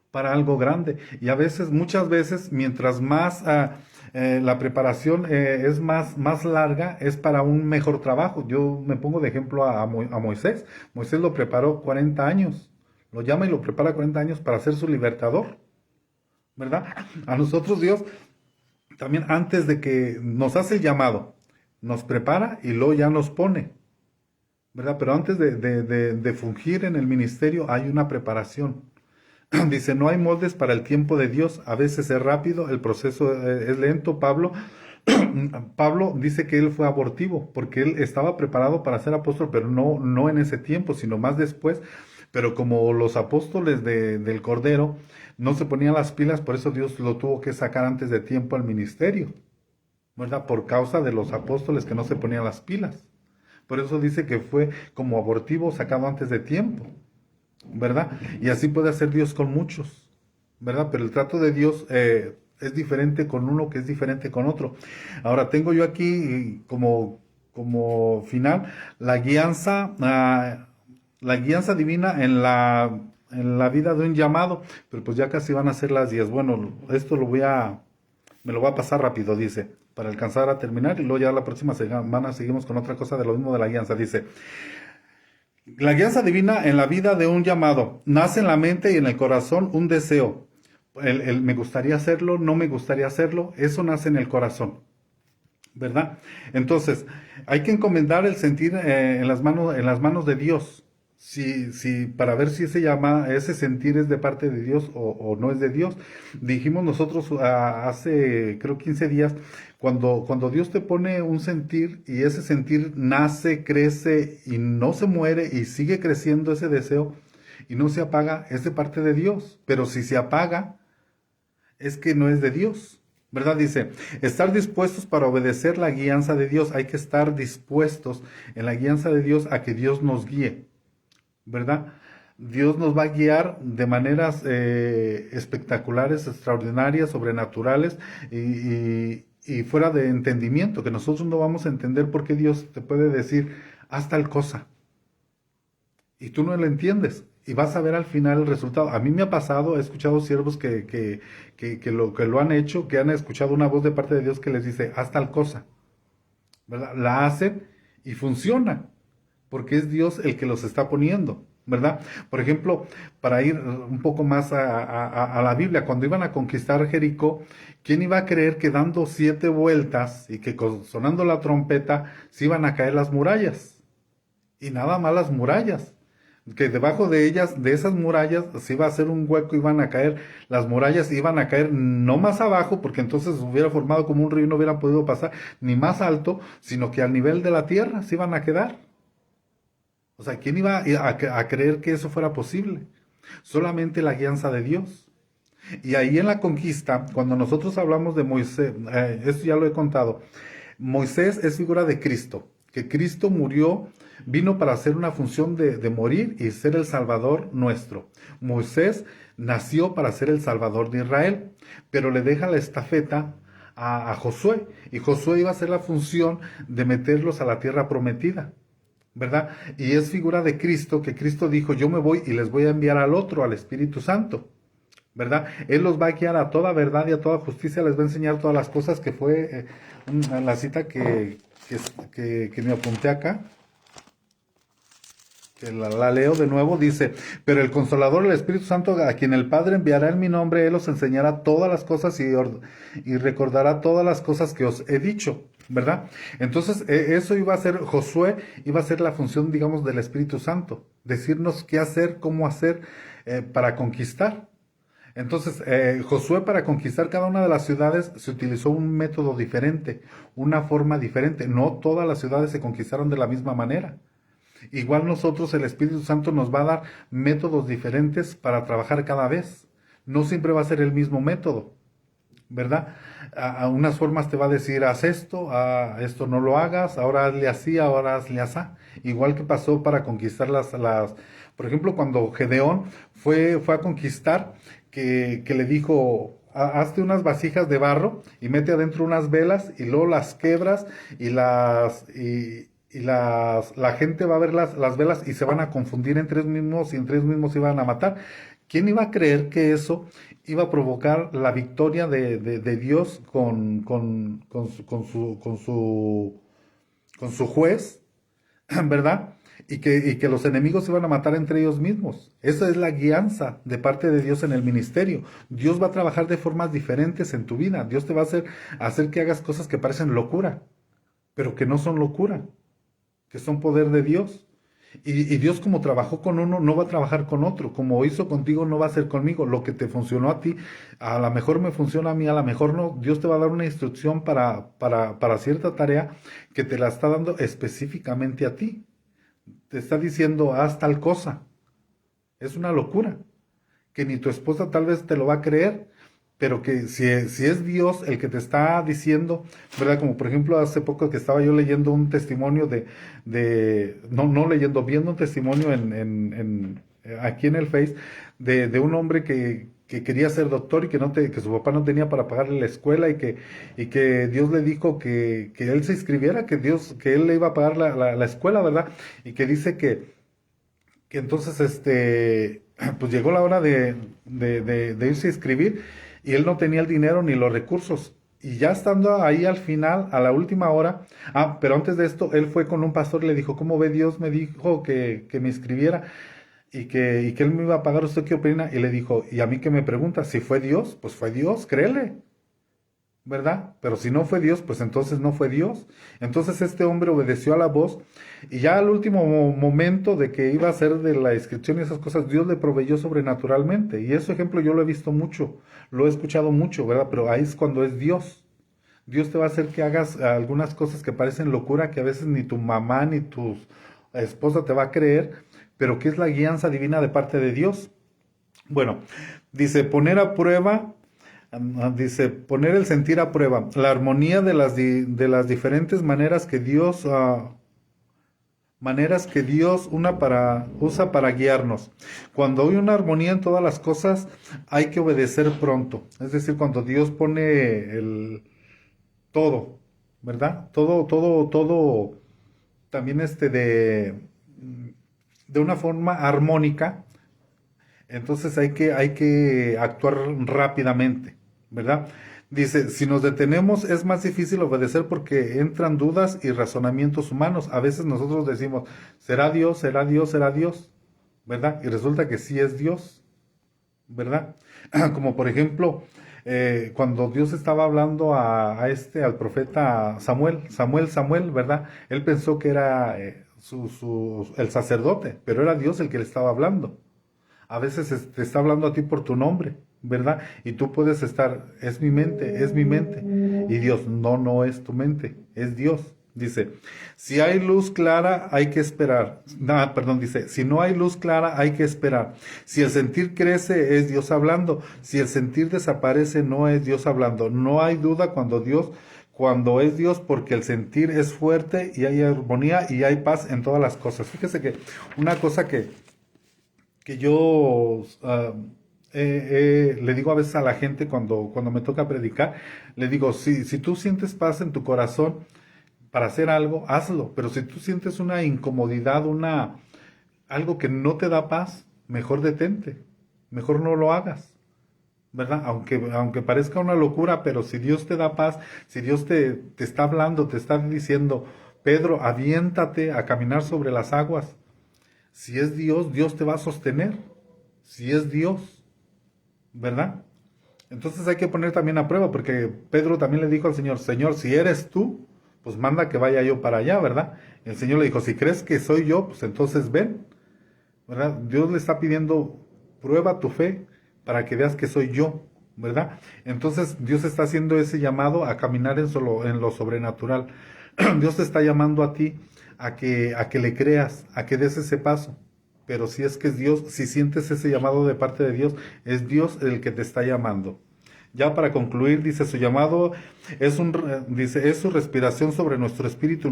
para algo grande, y muchas veces, mientras más la preparación es más larga, es para un mejor trabajo. Yo me pongo de ejemplo a Moisés. Moisés lo preparó 40 años. Lo llama y lo prepara 40 años para ser su libertador. ¿Verdad? A nosotros Dios también, antes de que nos hace el llamado, nos prepara y luego ya nos pone. ¿Verdad? Pero antes de fungir en el ministerio hay una preparación. Dice, no hay moldes para el tiempo de Dios. A veces es rápido, el proceso es lento. Pablo dice que él fue abortivo, porque él estaba preparado para ser apóstol, pero no en ese tiempo, sino más después. Pero como los apóstoles del Cordero no se ponían las pilas, por eso Dios lo tuvo que sacar antes de tiempo al ministerio, ¿verdad? Por causa de los apóstoles que no se ponían las pilas. Por eso dice que fue como abortivo, sacado antes de tiempo, ¿verdad? Y así puede hacer Dios con muchos, ¿verdad? Pero el trato de Dios es diferente con uno que es diferente con otro. Ahora tengo yo aquí como final la guianza divina en la vida de un llamado. Pero pues ya casi van a ser las 10. Bueno, esto me lo voy a pasar rápido, dice, para alcanzar a terminar, y luego ya la próxima semana seguimos con otra cosa de lo mismo de la guianza. Dice, la guianza divina en la vida de un llamado. Nace en la mente y en el corazón un deseo. El me gustaría hacerlo, no me gustaría hacerlo, eso nace en el corazón, ¿verdad? Entonces, hay que encomendar el sentir en las manos de Dios. Para ver si ese sentir es de parte de Dios o no es de Dios. Dijimos nosotros hace creo 15 días, cuando Dios te pone un sentir y ese sentir nace, crece y no se muere y sigue creciendo ese deseo y no se apaga, es de parte de Dios. Pero si se apaga, es que no es de Dios, ¿verdad? Dice, estar dispuestos para obedecer la guianza de Dios. Hay que estar dispuestos en la guianza de Dios a que Dios nos guíe, ¿verdad? Dios nos va a guiar de maneras espectaculares, extraordinarias, sobrenaturales y fuera de entendimiento, que nosotros no vamos a entender por qué Dios te puede decir, haz tal cosa. Y tú no lo entiendes. Y vas a ver al final el resultado. A mí me ha pasado, he escuchado siervos que lo han hecho, que han escuchado una voz de parte de Dios que les dice, haz tal cosa. ¿Verdad? La hacen y funciona, porque es Dios el que los está poniendo, ¿verdad? Por ejemplo, para ir un poco más a la Biblia, cuando iban a conquistar Jericó, ¿quién iba a creer que dando 7 vueltas y que sonando la trompeta se iban a caer las murallas? Y nada más las murallas, que debajo de ellas, de esas murallas, se iba a hacer un hueco, iban a caer las murallas, iban a caer no más abajo, porque entonces hubiera formado como un río y no hubieran podido pasar, ni más alto, sino que al nivel de la tierra se iban a quedar. O sea, ¿quién iba a creer que eso fuera posible? Solamente la guianza de Dios. Y ahí en la conquista, cuando nosotros hablamos de Moisés, esto ya lo he contado, Moisés es figura de Cristo, que Cristo murió, vino para hacer una función de morir y ser el Salvador nuestro. Moisés nació para ser el Salvador de Israel, pero le deja la estafeta a Josué, y Josué iba a hacer la función de meterlos a la tierra prometida, ¿verdad? Y es figura de Cristo, que Cristo dijo, yo me voy y les voy a enviar al otro, al Espíritu Santo, ¿verdad? Él los va a guiar a toda verdad y a toda justicia, les va a enseñar todas las cosas, que fue la cita que me apunté acá, que la leo de nuevo, dice, pero el Consolador, el Espíritu Santo, a quien el Padre enviará en mi nombre, Él os enseñará todas las cosas y recordará todas las cosas que os he dicho, ¿verdad? Entonces, eso iba a ser, Josué iba a ser la función, digamos, del Espíritu Santo, decirnos qué hacer, cómo hacer para conquistar. Entonces, Josué, para conquistar cada una de las ciudades se utilizó un método diferente, una forma diferente. No todas las ciudades se conquistaron de la misma manera. Igual nosotros, el Espíritu Santo nos va a dar métodos diferentes para trabajar cada vez. No siempre va a ser el mismo método, ¿verdad? A unas formas te va a decir, haz esto, esto no lo hagas, ahora hazle así, ahora hazle así. Igual que pasó para conquistar por ejemplo, cuando Gedeón fue a conquistar, que le dijo, hazte unas vasijas de barro y mete adentro unas velas y luego las quebras y la gente va a ver las velas y se van a confundir entre ellos mismos y entre ellos mismos se van a matar. ¿Quién iba a creer que eso iba a provocar la victoria de Dios con su juez, ¿verdad? Y que los enemigos se iban a matar entre ellos mismos? Esa es la guianza de parte de Dios en el ministerio. Dios va a trabajar de formas diferentes en tu vida. Dios te va a hacer que hagas cosas que parecen locura, pero que no son locura, que son poder de Dios. Y Dios, como trabajó con uno, no va a trabajar con otro. Como hizo contigo, no va a hacer conmigo. Lo que te funcionó a ti, a lo mejor me funciona a mí, a lo mejor no. Dios te va a dar una instrucción para cierta tarea que te la está dando específicamente a ti. Te está diciendo, haz tal cosa. Es una locura, que ni tu esposa tal vez te lo va a creer, pero que si es Dios el que te está diciendo, ¿verdad? Como por ejemplo hace poco que estaba yo leyendo un testimonio viendo un testimonio aquí en el Face de un hombre que quería ser doctor y que su papá no tenía para pagarle la escuela y que Dios le dijo que él se inscribiera, que él le iba a pagar la escuela, ¿verdad? Y que dice que entonces pues llegó la hora de irse a inscribir y él no tenía el dinero ni los recursos. Y ya estando ahí al final, a la última hora, pero antes de esto, él fue con un pastor y le dijo, ¿cómo ve? Dios me dijo que me inscribiera y que él me iba a pagar, ¿usted qué opina? Y le dijo, ¿y a mí qué me pregunta? Si fue Dios, pues fue Dios, créele, ¿verdad? Pero si no fue Dios, pues entonces no fue Dios. Entonces este hombre obedeció a la voz y ya al último momento de que iba a hacer de la inscripción y esas cosas, Dios le proveyó sobrenaturalmente. Y ese ejemplo yo lo he visto mucho, lo he escuchado mucho, ¿verdad? Pero ahí es cuando es Dios. Dios te va a hacer que hagas algunas cosas que parecen locura, que a veces ni tu mamá ni tu esposa te va a creer, pero que es la guianza divina de parte de Dios. Bueno, dice, poner el sentir a prueba, la armonía de las diferentes maneras que Dios maneras que Dios usa para guiarnos. Cuando hay una armonía en todas las cosas, hay que obedecer pronto. Es decir, cuando Dios pone todo, ¿verdad? Todo, también de una forma armónica. Entonces hay que actuar rápidamente, ¿verdad? Dice, si nos detenemos es más difícil obedecer porque entran dudas y razonamientos humanos. A veces nosotros decimos, ¿será Dios? ¿Será Dios? ¿Será Dios? ¿Verdad? Y resulta que sí es Dios, ¿verdad? Como por ejemplo, cuando Dios estaba hablando al profeta Samuel, ¿verdad? Él pensó que era el sacerdote, pero era Dios el que le estaba hablando. A veces te está hablando a ti por tu nombre, ¿verdad? Y tú puedes estar, es mi mente. Y Dios, no es tu mente, es Dios. Dice, si hay luz clara, hay que esperar. Dice, si no hay luz clara, hay que esperar. Si el sentir crece, es Dios hablando. Si el sentir desaparece, no es Dios hablando. No hay duda cuando es Dios, porque el sentir es fuerte y hay armonía y hay paz en todas las cosas. Fíjese que una cosa que yo le digo a veces a la gente cuando me toca predicar, le digo, si tú sientes paz en tu corazón para hacer algo, hazlo, pero si tú sientes una incomodidad, algo que no te da paz, mejor detente, mejor no lo hagas, ¿verdad? Aunque parezca una locura, pero si Dios te da paz, si Dios te está hablando, te está diciendo, Pedro, aviéntate a caminar sobre las aguas. Si es Dios, Dios te va a sostener. Si es Dios, ¿verdad? Entonces hay que poner también a prueba, porque Pedro también le dijo al Señor, Señor, si eres tú, pues manda que vaya yo para allá, ¿verdad? El Señor le dijo, si crees que soy yo, pues entonces ven, ¿verdad? Dios le está pidiendo, prueba tu fe para que veas que soy yo, ¿verdad? Entonces Dios está haciendo ese llamado a caminar en lo sobrenatural. Dios te está llamando a ti a que le creas, a que des ese paso. Pero si es que es Dios, si sientes ese llamado de parte de Dios, es Dios el que te está llamando. Ya para concluir, dice, su llamado es su respiración sobre nuestro espíritu.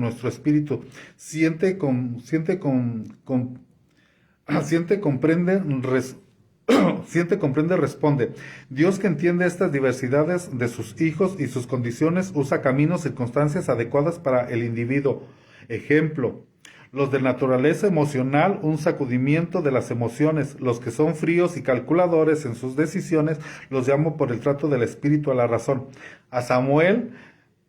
Siente, comprende, responde. Dios, que entiende estas diversidades de sus hijos y sus condiciones, usa caminos, circunstancias adecuadas para el individuo. Ejemplo, los de naturaleza emocional, un sacudimiento de las emociones. Los que son fríos y calculadores en sus decisiones, los llamo por el trato del espíritu a la razón. A Samuel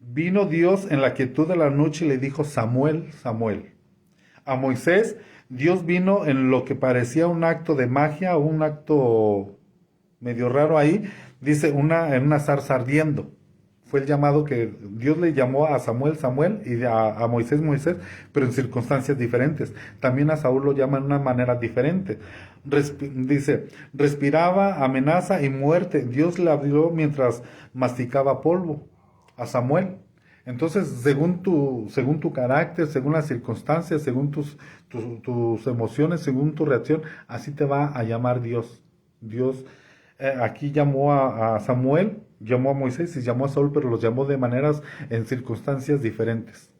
vino Dios en la quietud de la noche y le dijo, Samuel, Samuel. A Moisés, Dios vino en lo que parecía un acto de magia, un acto medio raro ahí, dice, en una zarza ardiendo. Fue el llamado que Dios le llamó a Samuel, Samuel, y a Moisés, Moisés, pero en circunstancias diferentes. También a Saúl lo llama de una manera diferente. Dice, respiraba amenaza y muerte. Dios le habló mientras masticaba polvo a Samuel. Entonces, según tu carácter, según las circunstancias, según tus emociones, según tu reacción, así te va a llamar Dios. Dios aquí llamó a Samuel, llamó a Moisés y llamó a Saúl, pero los llamó de maneras, en circunstancias diferentes.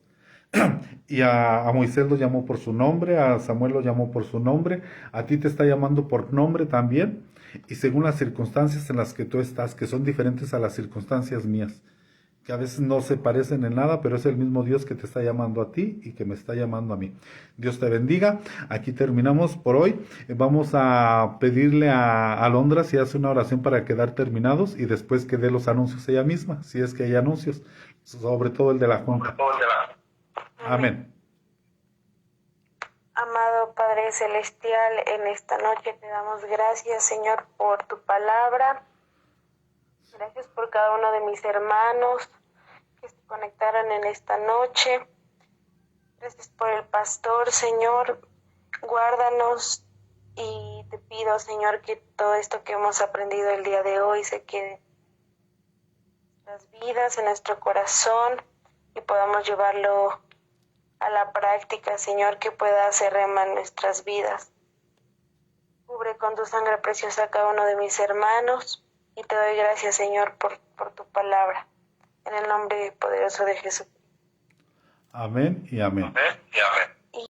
Y a Moisés lo llamó por su nombre, a Samuel lo llamó por su nombre, a ti te está llamando por nombre también, y según las circunstancias en las que tú estás, que son diferentes a las circunstancias mías, que a veces no se parecen en nada, pero es el mismo Dios que te está llamando a ti y que me está llamando a mí. Dios te bendiga. Aquí terminamos por hoy. Vamos a pedirle a Alondra si hace una oración para quedar terminados y después que dé los anuncios ella misma, si es que hay anuncios, sobre todo el de la Junta. Amén. Amado Padre Celestial, en esta noche te damos gracias, Señor, por tu palabra. Gracias por cada uno de mis hermanos que se conectaron en esta noche. Gracias por el pastor, Señor. Guárdanos y te pido, Señor, que todo esto que hemos aprendido el día de hoy se quede en nuestras vidas, en nuestro corazón y podamos llevarlo a la práctica, Señor, que pueda hacer rema en nuestras vidas. Cubre con tu sangre preciosa a cada uno de mis hermanos. Y te doy gracias, Señor, por tu palabra. En el nombre poderoso de Jesús. Amén y amén. Amén y amén.